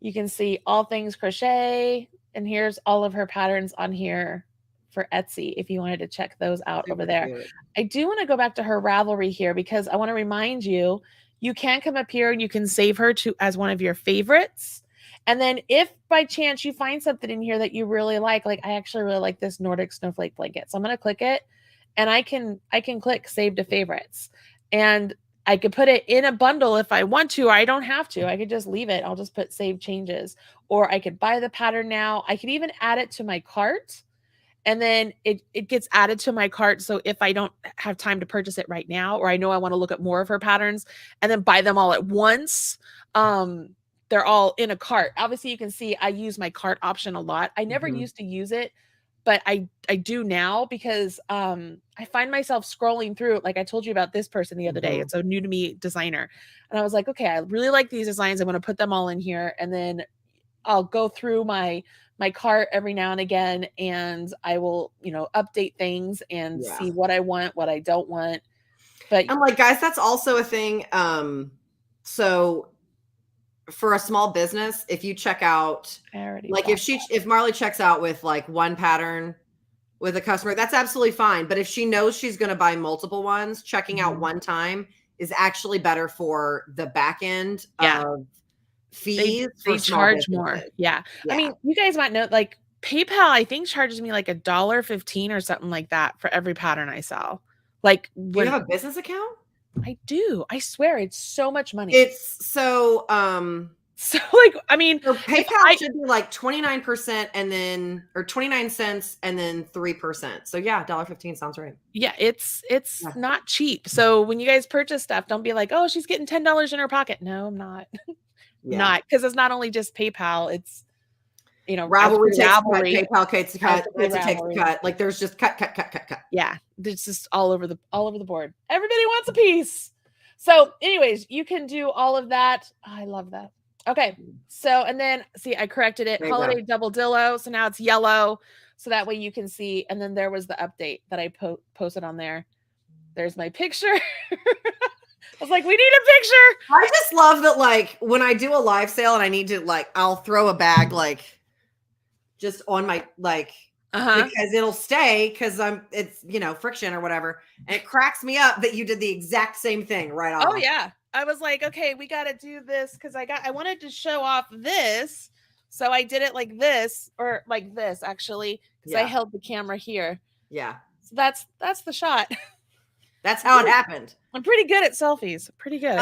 You can see all things crochet, and here's all of her patterns on here for Etsy if you wanted to check those out over there. Cute. I do want to go back to her Ravelry here because I want to remind you, you can come up here and you can save her as one of your favorites. And then if by chance you find something in here that you really like I actually really like this Nordic snowflake blanket. So I'm going to click it and I can click save to favorites, and I could put it in a bundle if I want to, or I don't have to. I could just leave it. I'll just put save changes, or I could buy the pattern now. I could even add it to my cart, and then it gets added to my cart. So if I don't have time to purchase it right now, or I know I want to look at more of her patterns and then buy them all at once, they're all in a cart. Obviously you can see I use my cart option a lot. I never used to use it, but I do now because I find myself scrolling through, like I told you about this person the other day. It's a new to me designer. And I was like, okay, I really like these designs. I'm going to put them all in here. And then I'll go through my cart every now and again, and I will, update things and see what I want, what I don't want. But I'm like, guys, that's also a thing. So for a small business, if you check out, like if Marley checks out with like one pattern with a customer, that's absolutely fine. But if she knows she's going to buy multiple ones, checking out one time is actually better for the back end of fees. They charge more. Yeah. I mean, you guys might know, like PayPal, I think charges me like $1.15 or something like that for every pattern I sell. Like, do you have a business account? I do. I swear it's so much money. It's so like, I mean, so PayPal should be like 29% and then, or 29 cents and then 3%. So yeah, $1.15 sounds right. Yeah, it's not cheap. So when you guys purchase stuff, don't be like, oh, she's getting $10 in her pocket. No, I'm not. Not, because it's not only just PayPal, it's Ravelry takes a cut, PayPal takes a cut, Etsy takes a cut. Like there's just cut. Yeah, it's just all over the board. Everybody wants a piece. So, anyways, you can do all of that. Oh, I love that. Okay, so and then see, I corrected it. Holiday double dillo. So now it's yellow. So that way you can see. And then there was the update that I posted on there. There's my picture. I was like, we need a picture. I just love that, like, when I do a live sale and I need to, like, I'll throw a bag, like, just on my, like, because it'll stay, because it's, friction or whatever. And it cracks me up that you did the exact same thing right off. Oh, yeah. I was like, okay, we got to do this because I wanted to show off this. So I did it like this, or like this, actually, because I held the camera here. Yeah. So that's the shot. That's how it happened. I'm pretty good at selfies. Pretty good.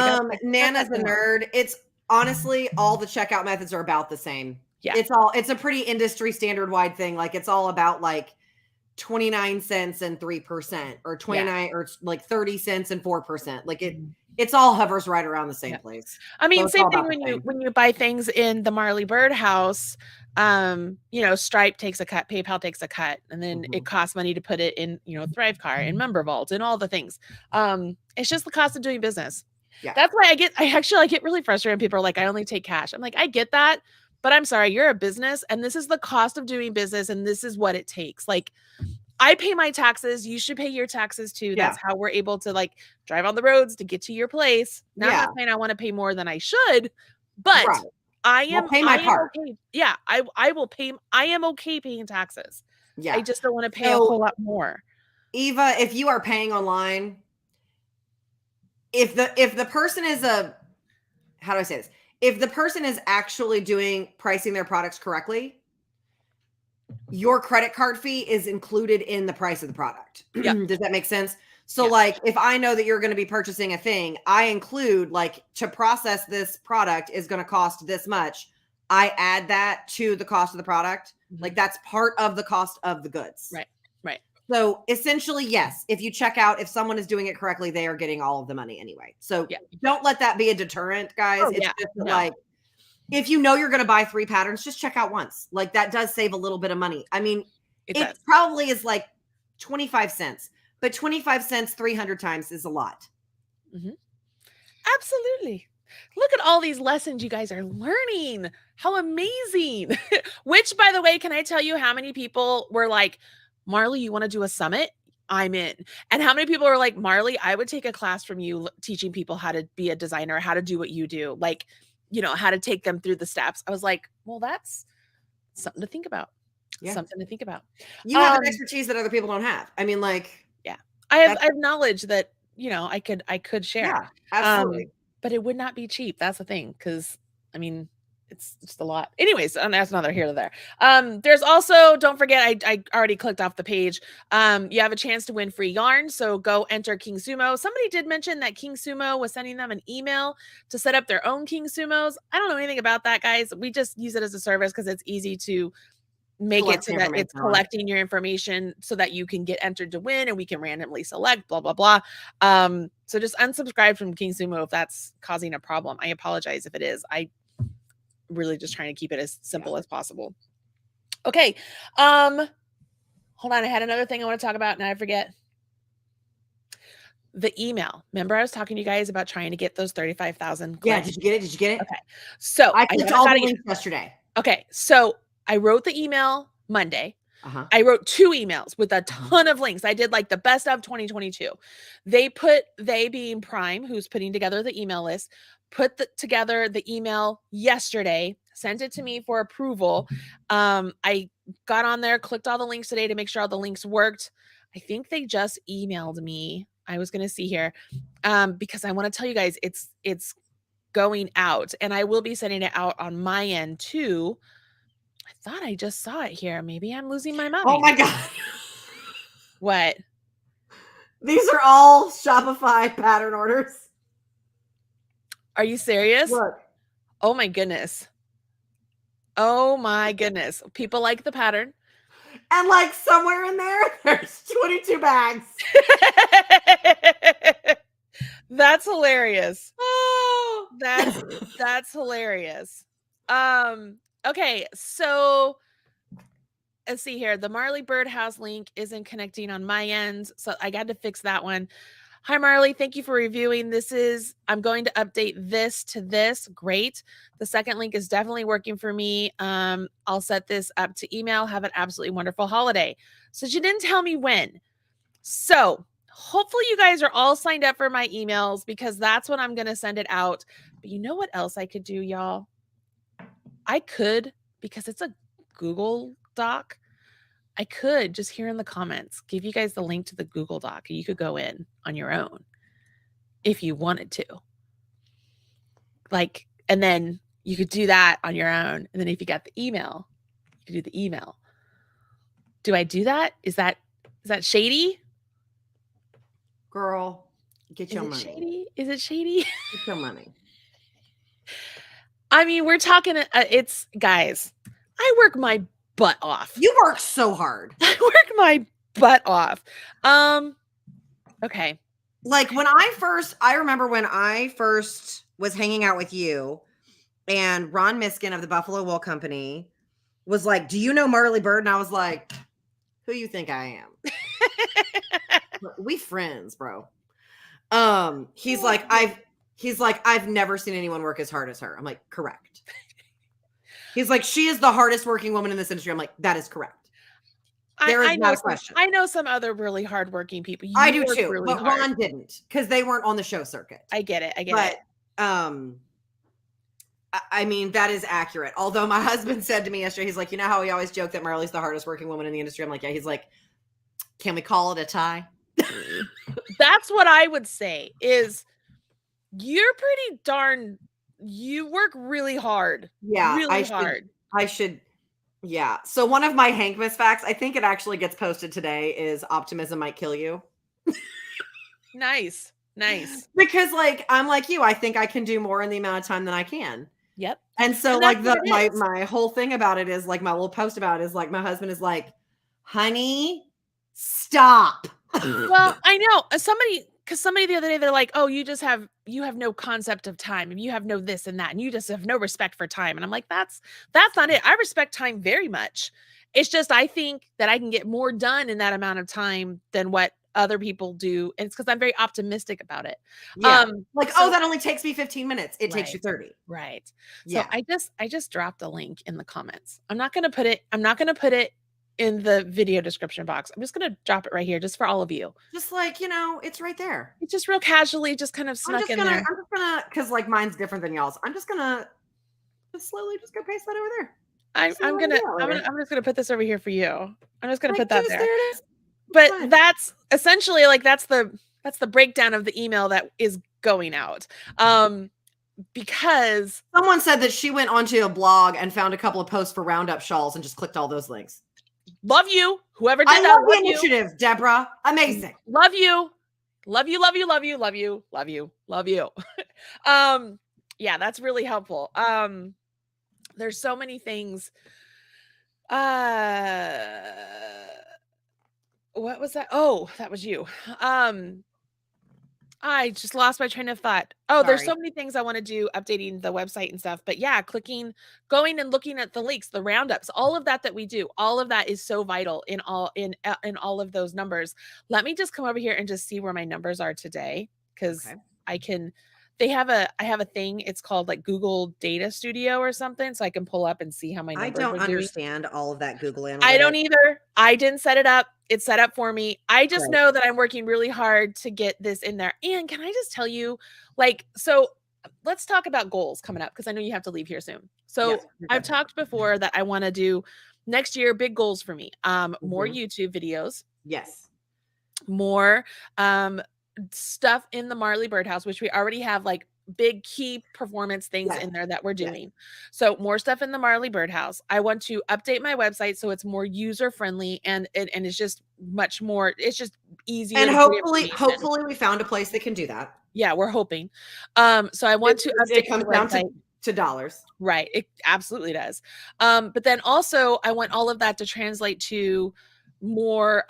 Nana's a nerd. It's honestly, all the checkout methods are about the same. Yeah. It's a pretty industry standard wide thing. Like it's all about like 29 cents and 3% or 29 or like 30 cents and 4%. Like it's all hovers right around the same place. I mean, same thing when you buy things in the Marley Bird house. Stripe takes a cut, PayPal takes a cut, and then it costs money to put it in, Thrivecart and Member Vault and all the things. It's just the cost of doing business. Yeah. That's why I get really frustrated when people are like, I only take cash. I'm like, I get that, but I'm sorry, you're a business and this is the cost of doing business and this is what it takes. Like, I pay my taxes. You should pay your taxes too. Yeah. That's how we're able to like drive on the roads to get to your place. Now I'm not saying I want to pay more than I should, but I am pay my part. Okay. Yeah, I will pay. I am okay paying taxes. Yeah, I just don't want to pay a whole lot more. Eva, if you are paying online, if the person is how do I say this? If the person is actually pricing their products correctly, your credit card fee is included in the price of the product. Yeah. Does that make sense? So like, if I know that you're going to be purchasing a thing, I include like to process this product is going to cost this much. I add that to the cost of the product. Like that's part of the cost of the goods. Right. So essentially, yes, if you check out, if someone is doing it correctly, they are getting all of the money anyway. So don't let that be a deterrent, guys. It's just like, if you know you're going to buy 3 patterns, just check out once. Like that does save a little bit of money. I mean, it probably is like 25 cents, but 25 cents 300 times is a lot. Mm-hmm. Absolutely. Look at all these lessons you guys are learning. How amazing. Which, by the way, can I tell you how many people were like, Marley, you want to do a summit? I'm in. And how many people are like, Marley, I would take a class from you teaching people how to be a designer, how to do what you do. Like, how to take them through the steps. I was like, well, that's something to think about. Yeah. Something to think about. You have an expertise that other people don't have. I mean, like, I have knowledge that, I could share. Yeah, absolutely. But it would not be cheap. That's the thing. Cause I mean, it's just a lot. Anyways, and that's another here to there. There's also, don't forget, I already clicked off the page. You have a chance to win free yarn. So go enter King Sumo. Somebody did mention that King Sumo was sending them an email to set up their own King Sumos. I don't know anything about that, guys. We just use it as a service because it's easy to make it so that it's collecting your information so that you can get entered to win and we can randomly select blah, blah, blah. So just unsubscribe from King Sumo if that's causing a problem. I apologize if it is. really just trying to keep it as simple as possible. Okay. Hold on. I had another thing I want to talk about. Now I forget. The email. Remember, I was talking to you guys about trying to get those 35,000 Yeah. clicks? Did you get it? Did you get it? Okay. So I clicked all the links yesterday. Okay. So I wrote the email Monday. Uh-huh. I wrote 2 emails with a ton of links. I did like the best of 2022. They being Prime, who's putting together the email list, put together the email yesterday, sent it to me for approval. I got on there, clicked all the links today to make sure all the links worked. I think they just emailed me. I was going to see here because I want to tell you guys it's going out, and I will be sending it out on my end too. I thought I just saw it here. Maybe I'm losing my mind. Oh my God. What? These are all Shopify pattern orders. Are you serious? Look. Oh my goodness. Oh my goodness. People like the pattern. And like somewhere in there, there's 22 bags. That's hilarious. Oh, That's hilarious. Okay, so let's see here. The Marley Birdhouse link isn't connecting on my end, so I got to fix that one. Hi, Marley. Thank you for reviewing. I'm going to update this to this. Great. The second link is definitely working for me. I'll set this up to email. Have an absolutely wonderful holiday. So she didn't tell me when. So hopefully you guys are all signed up for my emails because that's when I'm going to send it out. But you know what else I could do, y'all? I could, because it's a Google Doc, I could just here in the comments give you guys the link to the Google Doc and you could go in on your own if you wanted to. Like, and then you could do that on your own. And then if you got the email, you could do the email. Do I do that? Is that shady? girl, get your money. Shady? Is it shady? Get your money. I mean, we're talking, it's guys, I work my butt off. You work so hard. I work my butt off. Okay. Like I remember when I first was hanging out with you and Ron Miskin of the Buffalo Wool Company was like, do you know Marley Bird? And I was like, who you think I am? We friends, bro. He's like, I've never seen anyone work as hard as her. I'm like, correct. He's like, she is the hardest working woman in this industry. I'm like, that is correct. There is not a question. I know some other really hardworking people. I do too, really but hard. Ron didn't because they weren't on the show circuit. I get it. I mean, that is accurate. Although my husband said to me yesterday, he's like, you know how we always joke that Marley's the hardest working woman in the industry? I'm like, yeah. He's like, can we call it a tie? That's what I would say is you're pretty darn, you work really hard. Yeah. Really hard. I should. Yeah. So one of my Hankmas facts, I think it actually gets posted today, is optimism might kill you. Nice. Because like, I'm like you, I think I can do more in the amount of time than I can. Yep. And so like my whole thing about it is like my little post about it is like, my husband is like, honey, stop. Well, I know somebody the other day, they're like, oh, you have no concept of time and you have no this and that. And you just have no respect for time. And I'm like, that's not it. I respect time very much. It's just, I think that I can get more done in that amount of time than what other people do. And it's because I'm very optimistic about it. Yeah. That only takes me 15 minutes. It takes you 30. Right. Yeah. So I just dropped a link in the comments. I'm not going to put it in the video description box. I'm just going to drop it right here just for all of you. Just like, it's right there. It's just real casually, just kind of snuck in there. I'm just gonna, because like mine's different than y'all's. I'm just gonna slowly just go paste that over there. I'm just gonna put this over here for you. I'm just gonna put that there. It is. But that's essentially like that's the breakdown of the email that is going out. Because someone said that she went onto a blog and found a couple of posts for Roundup shawls and just clicked all those links. Love you. Whoever did that. I love the initiative, Deborah. Amazing. Love you. Love you, love you, love you, love you, love you, love you. Yeah, that's really helpful. There's so many things. What was that? Oh, that was you. I just lost my train of thought. Oh, there's Sorry. so many things I want to do updating the website and stuff. But yeah, going and looking at the links, the roundups, all of that we do, all of that is so vital in all of those numbers. Let me just come over here and just see where my numbers are today, because Okay. I have a thing. It's called like Google Data Studio or something, so I can pull up and see how my I numbers don't are doing. understand all of that Google Analytics. I don't either. I didn't set it up. It's set up for me. I just Right. know that I'm working really hard to get this in there. And can I just tell you, like, so let's talk about goals coming up, because I know you have to leave here soon. So Yes, you're I've good. talked before that I want to do next year, big goals for me. More Mhm. YouTube videos, Yes. more stuff in the Marley Birdhouse, which we already have like big key performance things Yes. in there that we're Yes. doing. So more stuff in the Marley Birdhouse. I want to update my website so it's more user friendly and it's just much more, it's just easier. And to get hopefully we found a place that can do that. Yeah, we're hoping. So I want to update It comes the down website. to dollars. Right. It absolutely does. But then also I want all of that to translate to more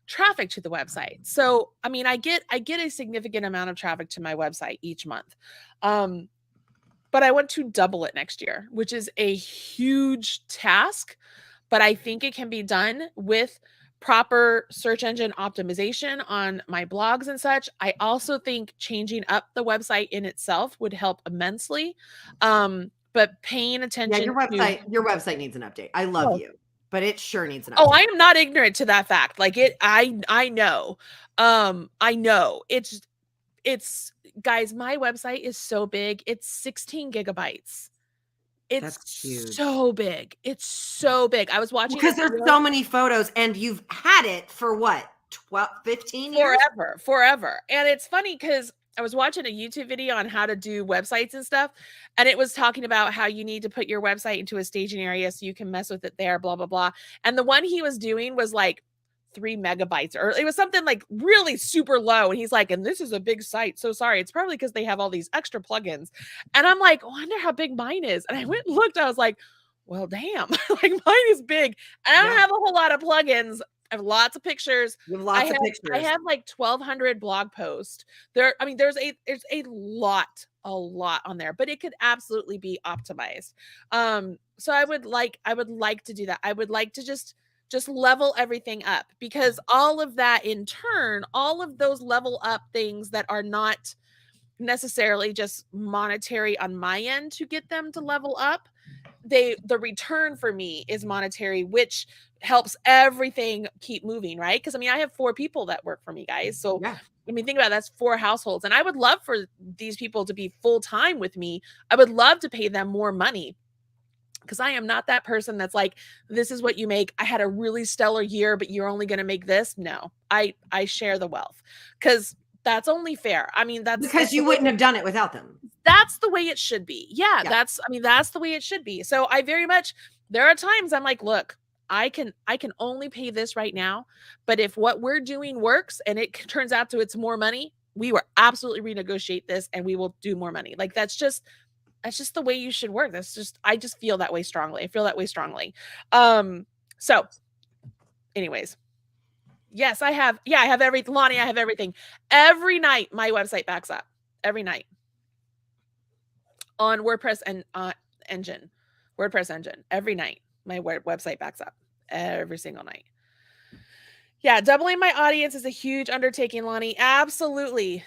traffic to the website. So I mean, I get a significant amount of traffic to my website each month. But I want to double it next year, which is a huge task, but I think it can be done with proper search engine optimization on my blogs and such. I also think changing up the website in itself would help immensely. But paying Yeah, attention your website needs an update. I love you, but it sure needs an update. Oh, I am not ignorant to that fact. Like I know. I know. It's guys, my website is so big. It's 16 gigabytes. It's That's huge. so big. It's so big. I was watching Because there's so many photos and you've had it for what? 12, 15 years? Forever. And it's funny because I was watching a YouTube video on how to do websites and stuff, and it was talking about how you need to put your website into a staging area so you can mess with it there, blah, blah, blah. And the one he was doing was like 3 megabytes, or it was something like really super low. And he's like, and this is a big site. So sorry. It's probably because they have all these extra plugins. And I'm like, I wonder how big mine is. And I went and looked, I was like, well, damn, like mine is big. And I don't have a whole lot of plugins. I have lots of pictures. You have lots of pictures. I have like 1,200 blog posts. There's a lot on there, but it could absolutely be optimized. So I would like to do that. I would like to just level everything up, because all of that in turn, all of those level up things that are not necessarily just monetary on my end to get them to level up, the return for me is monetary, which helps everything keep moving, right? Because I mean, I have 4 people that work for me, guys. So yeah. I mean, think about it, that's 4 households. And I would love for these people to be full-time with me. I would love to pay them more money, because I am not that person that's like, this is what you make. I had a really stellar year, but you're only going to make this. No, I share the wealth, because that's only fair. I mean, because you wouldn't have done it without them. That's the way it should be. Yeah. That's the way it should be. So there are times I'm like, look, I can only pay this right now, but if what we're doing works and it turns out to it's more money, we will absolutely renegotiate this and we will do more money. Like that's just the way you should work. I just feel that way strongly. I feel that way strongly. So anyways, yes, I have everything. Lonnie, I have everything. Every night my website backs up. Every night. On WordPress and WordPress engine. Every night my website backs up. Every single night. Yeah, doubling my audience is a huge undertaking, Lonnie. Absolutely.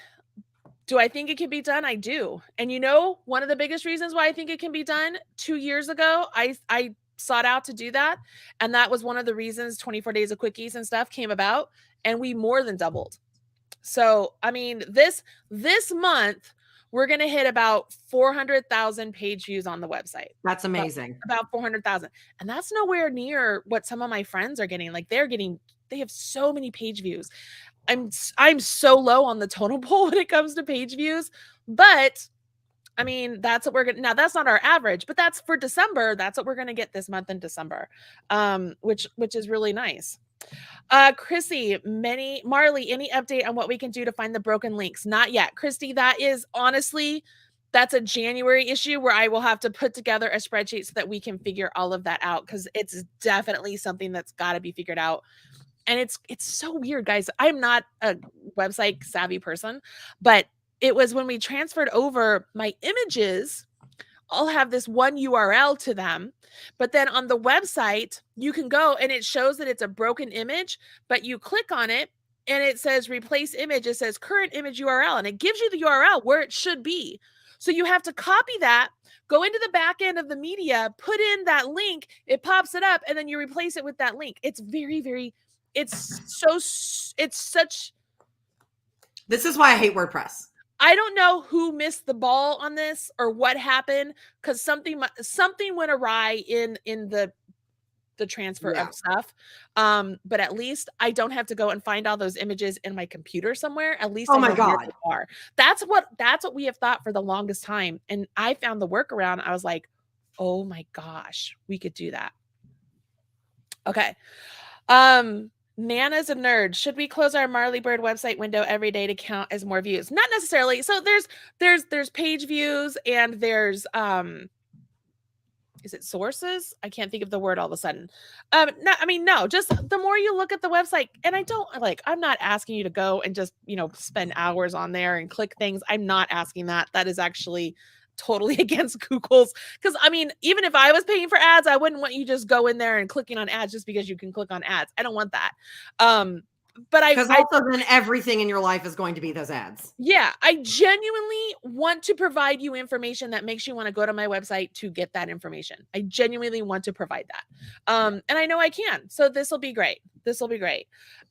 Do I think it can be done? I do. And you know, one of the biggest reasons why I think it can be done, 2 years ago, I sought out to do that. And that was one of the reasons 24 Days of Quickies and stuff came about. And we more than doubled. So, I mean, this month, we're going to hit about 400,000 page views on the website. That's amazing. About 400,000. And that's nowhere near what some of my friends are getting. Like they have so many page views. I'm so low on the totem pole when it comes to page views, but I mean, that's what we're going to, now that's not our average, but that's for December. That's what we're going to get this month in December. Which is really nice. Chrissy, Marley, any update on what we can do to find the broken links? Not yet. Christy, that's a January issue where I will have to put together a spreadsheet so that we can figure all of that out, because it's definitely something that's got to be figured out. And it's so weird, guys. I'm not a website savvy person, but it was when we transferred over my images, I'll have this one URL to them, but then on the website, you can go and it shows that it's a broken image, but you click on it and it says replace image. It says current image URL, and it gives you the URL where it should be. So you have to copy that, go into the back end of the media, put in that link, it pops it up, and then you replace it with that link. It's such. This is why I hate WordPress. I don't know who missed the ball on this or what happened, because something went awry in the transfer of stuff. But at least I don't have to go and find all those images in my computer somewhere. At least Oh I my know where God. they are. That's what we have thought for the longest time. And I found the workaround. I was like, oh my gosh, we could do that. Okay. Nana's a nerd. Should we close our Marley Bird website window every day to count as more views? Not necessarily. So there's page views and there's is it sources? I can't think of the word all of a sudden. No, just the more you look at the website, and I'm not asking you to go and just, spend hours on there and click things. I'm not asking that. That is actually totally against Google's, because even if I was paying for ads, I wouldn't want you just go in there and clicking on ads just because you can click on ads. I don't want that. But because also then everything in your life is going to be those ads. Yeah, I genuinely want to provide you information that makes you want to go to my website to get that information. I genuinely want to provide that. And I know I can. So this will be great.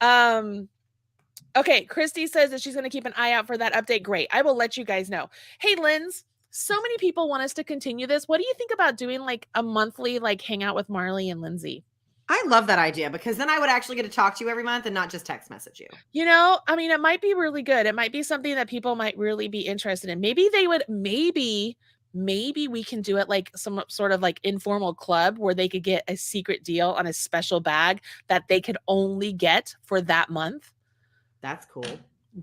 Okay, Christy says that she's going to keep an eye out for that update. Great. I will let you guys know. Hey, Linz, so many people want us to continue this. What do you think about doing like a monthly hangout with Marley and Lindsay? I love that idea, because then I would actually get to talk to you every month and not just text message you. It might be really good. It might be something that people might really be interested in. Maybe we can do it like some sort of informal club where they could get a secret deal on a special bag that they could only get for that month. That's cool.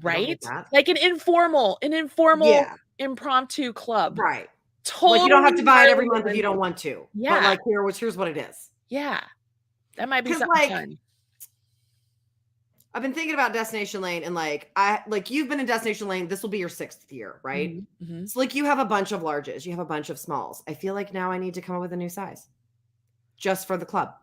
Right? Like an informal impromptu club. Right. Totally. You don't have to buy it every month if you don't want to. Yeah. But here's what it is. Yeah. That might be something fun. I've been thinking about Destination Lane, and you've been in Destination Lane. This will be your 6th year, right? Mm-hmm. So you have a bunch of larges, you have a bunch of smalls. I feel like now I need to come up with a new size just for the club.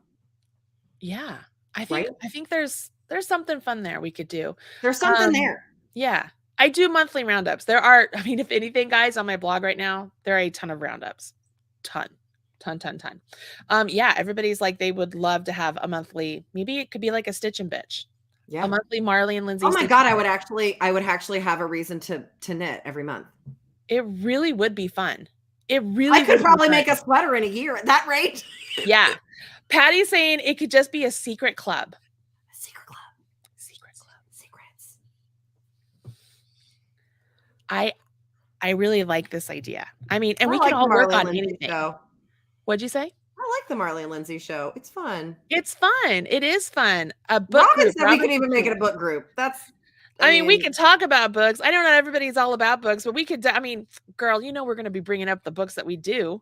Yeah. I think there's something fun there we could do. There's something there. Yeah. I do monthly roundups. There are, if anything, guys, on my blog right now, there are a ton of roundups. Ton. Yeah, everybody's they would love to have a monthly, maybe it could be like a Stitch and Bitch. Yeah. A monthly Marley and Lindsay. Oh my God, I would actually have a reason to knit every month. It really would be fun. I could probably make a sweater in a year at that rate. Yeah. Patty's saying it could just be a secret club. Secrets. I really like this idea. And we can all work on anything. What'd you say? I like the Marley and Lindsay show. It's fun. It is fun. A book group. We could even make it a book group. We could talk about books. I know not everybody's all about books, but we could, girl, we're going to be bringing up the books that we do.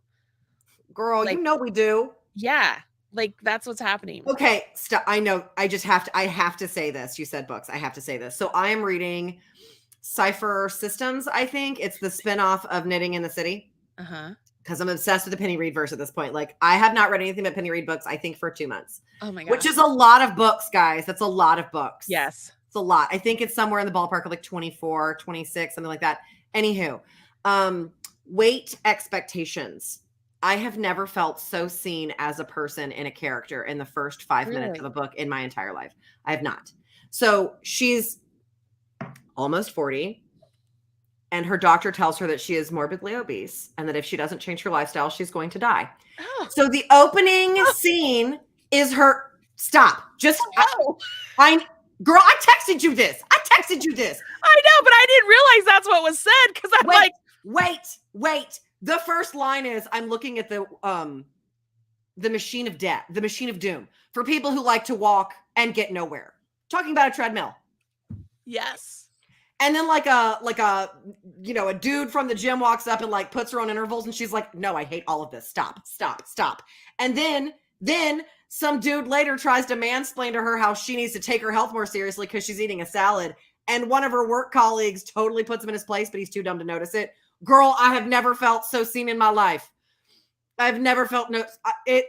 Girl, we do. Yeah. That's what's happening. Okay. I know. I have to say this. You said books. I have to say this. So I am reading Cipher Systems. I think it's the spinoff of Knitting in the City. Uh-huh. Because I'm obsessed with the Penny Reed verse at this point. I have not read anything but Penny Reed books, I think, for 2 months. Oh my God. Which is a lot of books, guys. That's a lot of books. Yes. It's a lot. I think it's somewhere in the ballpark of 24, 26, something like that. Anywho, weight expectations. I have never felt so seen as a person in a character in the first 5 minutes of a book in my entire life. I have not. So she's almost 40. And her doctor tells her that she is morbidly obese and that if she doesn't change her lifestyle, she's going to die. Oh. So the opening scene is her. Stop. Just. Oh. Girl, I texted you this. I know, but I didn't realize that's what was said because I'm wait. The first line is, I'm looking at the machine of death, the machine of doom for people who like to walk and get nowhere. Talking about a treadmill. Yes. And then a dude from the gym walks up and puts her on intervals and she's like, no, I hate all of this. Stop. And then some dude later tries to mansplain to her how she needs to take her health more seriously because she's eating a salad. and one of her work colleagues totally puts him in his place, but he's too dumb to notice it. Girl, I have never felt so seen in my life. I've never felt it.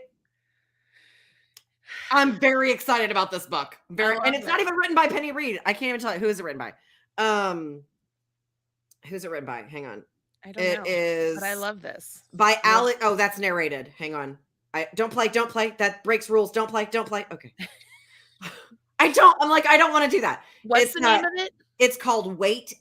I'm very excited about this book. And it's not even written by Penny Reed. I can't even tell you who is it written by. Who's it written by? Hang on. I don't know. It is, but I love this. By Alex. Oh, that's narrated. Hang on. Don't play. That breaks rules. Don't play. Okay. I don't want to do that. What's the name of it? It's called Wait.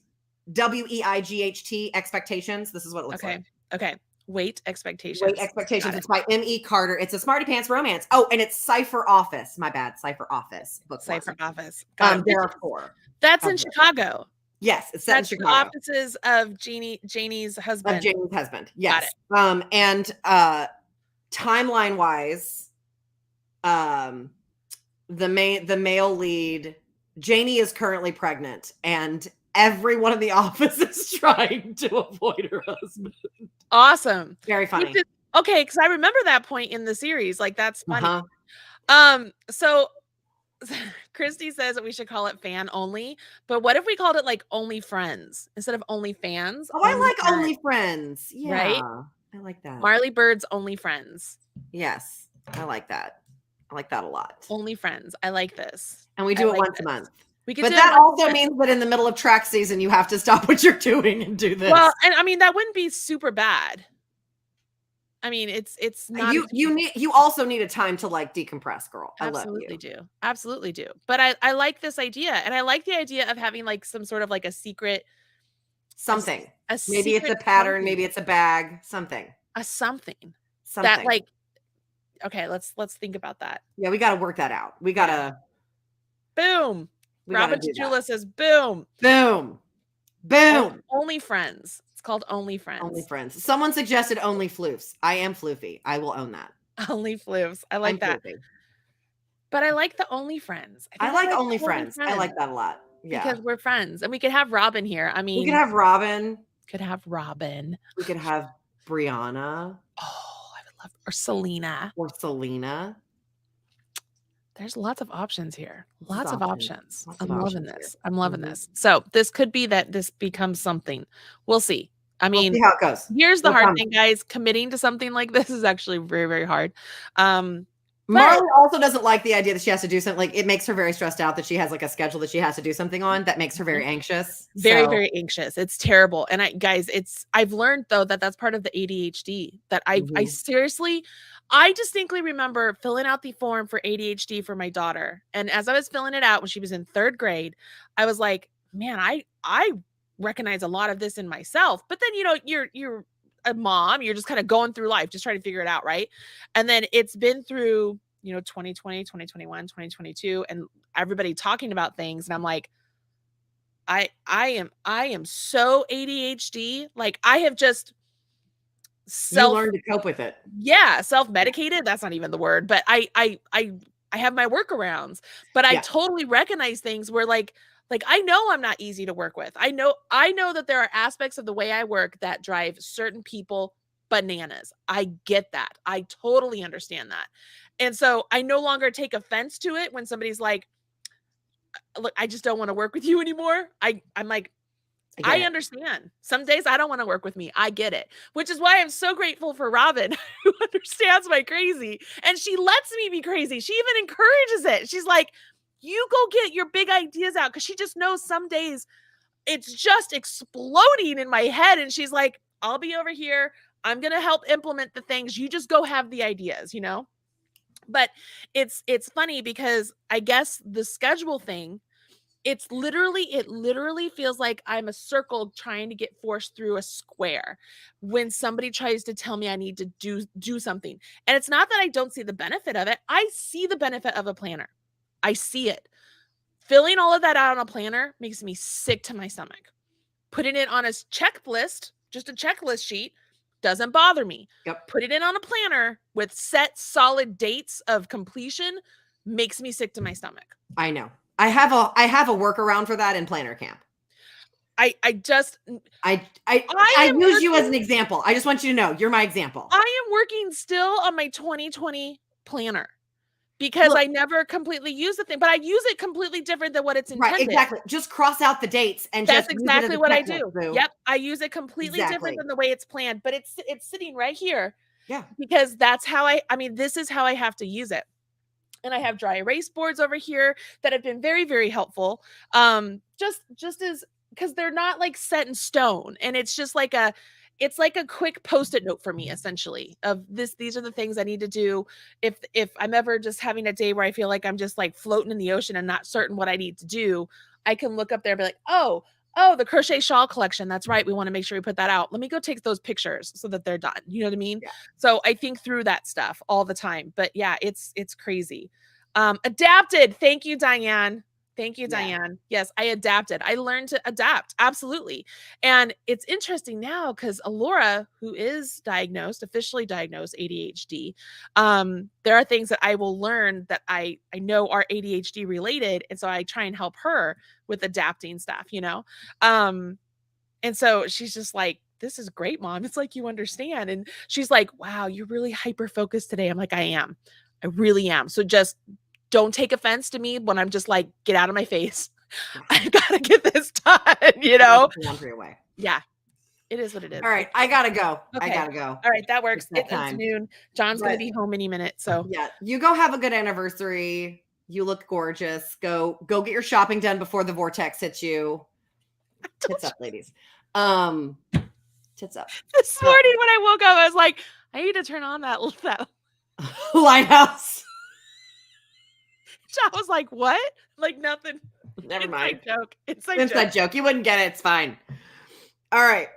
WEIGHT Expectations. This is what it looks like. Okay. Wait Expectations. Wait Expectations. It's by M.E. Carter. It's a Smarty Pants romance. Oh, and it's Cipher Office. My bad. Cipher Office. Book Cipher Office. There are 4. That's in Chicago. Yes, it's set in Chicago. The offices of Janie's husband. Of Janie's husband. Yes. Got it. And timeline wise, the male lead, Janie is currently pregnant, and everyone in the office is trying to avoid her husband. Awesome. Very funny. Okay, because I remember that point in the series. Like, that's funny. So Christy says that we should call it fan only, but what if we called it like Only Friends instead of Only Fans? Oh, I like Only Friends. Yeah. Right? I like that. Marley Bird's Only Friends. Yes. I like that. I like that a lot. Only Friends. I like this. And we do it once a month. But that also means that in the middle of track season, you have to stop what you're doing and do this. Well, and I mean, that wouldn't be super bad. I mean, it's not. You also need a time to like decompress, girl. Absolutely do. But I like this idea, and I like the idea of having like some sort of like a secret something. Maybe it's a pattern, maybe it's a bag, something. Something that like. Okay, let's think about that. Yeah, we got to work that out. We got to. Boom. Robin Tajula says, "Boom, boom, boom." Only Friends. It's called Only Friends. Only Friends. Someone suggested Only Floofs. I am floofy. I will own that. Only Floofs. I like that. Floofy. But I like the Only Friends. I like Only Friends. I like that a lot. Yeah. Because we're friends. And we could have Robin here. I mean, we could have Robin. We could have Brianna. Oh, I would love or Selena. There's lots of options here. Lots of options. I'm loving this. I'm loving this. So this could be that this becomes something. We'll see. I mean, we'll see how it goes. Here's the hard thing, guys. Committing to something like this is actually very, very hard. Marley also doesn't like the idea that she has to do something. Like, it makes her very stressed out that she has like a schedule that she has to do something on. That makes her very anxious. Very anxious. It's terrible. And I've learned though that that's part of the ADHD. That I seriously. I distinctly remember filling out the form for ADHD for my daughter. And as I was filling it out when she was in 3rd grade, I was like, man, I recognize a lot of this in myself. But then, you're a mom, you're just kind of going through life, just trying to figure it out. Right. And then it's been through, 2020, 2021, 2022, and everybody talking about things. And I'm like, I am so ADHD. Like, I have just learn to cope with it. Yeah, self-medicated. That's not even the word, but I have my workarounds. But I totally recognize things where like I know I'm not easy to work with. I know that there are aspects of the way I work that drive certain people bananas. I get that. I totally understand that. And so I no longer take offense to it when somebody's like, look, I just don't want to work with you anymore. I'm like, I understand. Some days I don't want to work with me. I get it, which is why I'm so grateful for Robin, who understands my crazy. And she lets me be crazy. She even encourages it. She's like, you go get your big ideas out. Cause she just knows some days it's just exploding in my head. And she's like, I'll be over here. I'm going to help implement the things. You just go have the ideas, But it's funny because I guess the schedule thing, it literally feels like I'm a circle trying to get forced through a square when somebody tries to tell me I need to do something. And it's not that I don't see the benefit of it. I see the benefit of a planner. I see it. Filling all of that out on a planner makes me sick to my stomach. Putting it on a checklist, just a checklist sheet, doesn't bother me. Yep. Put it in on a planner with set solid dates of completion makes me sick to my stomach. I know. I have a workaround for that in planner camp. I use you as an example. I just want you to know you're my example. I am working still on my 2020 planner because Look. I never completely use the thing, but I use it completely different than what it's intended. Right, exactly. Just cross out the dates and That's just use it as exactly a what I checkbook, do. boo. Yep, I use it completely different Exactly. than the way it's planned, but it's sitting right here Yeah. because that's how I mean, this is how I have to use it. And I have dry erase boards over here that have been very, very helpful. Just as because they're not like set in stone, and it's just like it's like a quick post-it note for me, essentially, of these are the things I need to do if I'm ever just having a day where I feel like I'm just like floating in the ocean and not certain what I need to do. I can look up there and be like, oh, the crochet shawl collection. That's right. We want to make sure we put that out. Let me go take those pictures so that they're done. You know what I mean? Yeah. So I think through that stuff all the time. But yeah, it's crazy. Adapted. Thank you, Diane. Thank you, Yeah. Diane. Yes, I adapted. I learned to adapt. Absolutely. And it's interesting now because Alora, who is officially diagnosed ADHD, there are things that I will learn that I know are ADHD related. And so I try and help her with adapting stuff, you know? And so she's just like, this is great, Mom. It's like you understand. And she's like, wow, you're really hyper focused today. I'm like, I am. I really am. So just don't take offense to me when I'm just like, get out of my face. Yeah. I've got to get this done, you know? Laundry away. Yeah, it is what it is. All right, I gotta go. Okay. I gotta go. All right, that works. It's It's that time. noon. John's going to But- be home any minute. So Yeah, you go have a good anniversary. You look gorgeous. Go get your shopping done before the vortex hits you. Tits up, ladies. Tits up. this morning when I woke up, I was like, I need to turn on that Lighthouse. John was like, what? Like nothing. Never mind. Joke. It's like Inside joke. You wouldn't get it. It's fine. All right.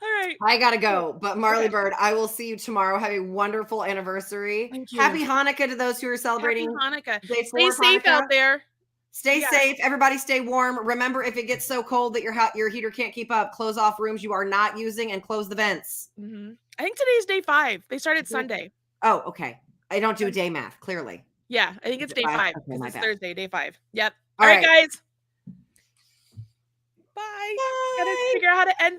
All right. I gotta go. But Marley Okay. Bird, I will see you tomorrow. Have a wonderful anniversary. Thank you. Happy Hanukkah to those who are celebrating. Happy Hanukkah. Day 4 Stay of safe Hanukkah. out there. Stay Yeah. safe. Everybody stay warm. Remember, if it gets so cold that your heater can't keep up, close off rooms you are not using and close the vents. Mm-hmm. I think today's day 5. They started Sunday. Oh, okay. I don't do day math, clearly. Yeah, I think it's day 5 Okay, because my it's bad. Thursday, day 5. Yep. All All right, right. guys. Bye. Gotta figure out how to end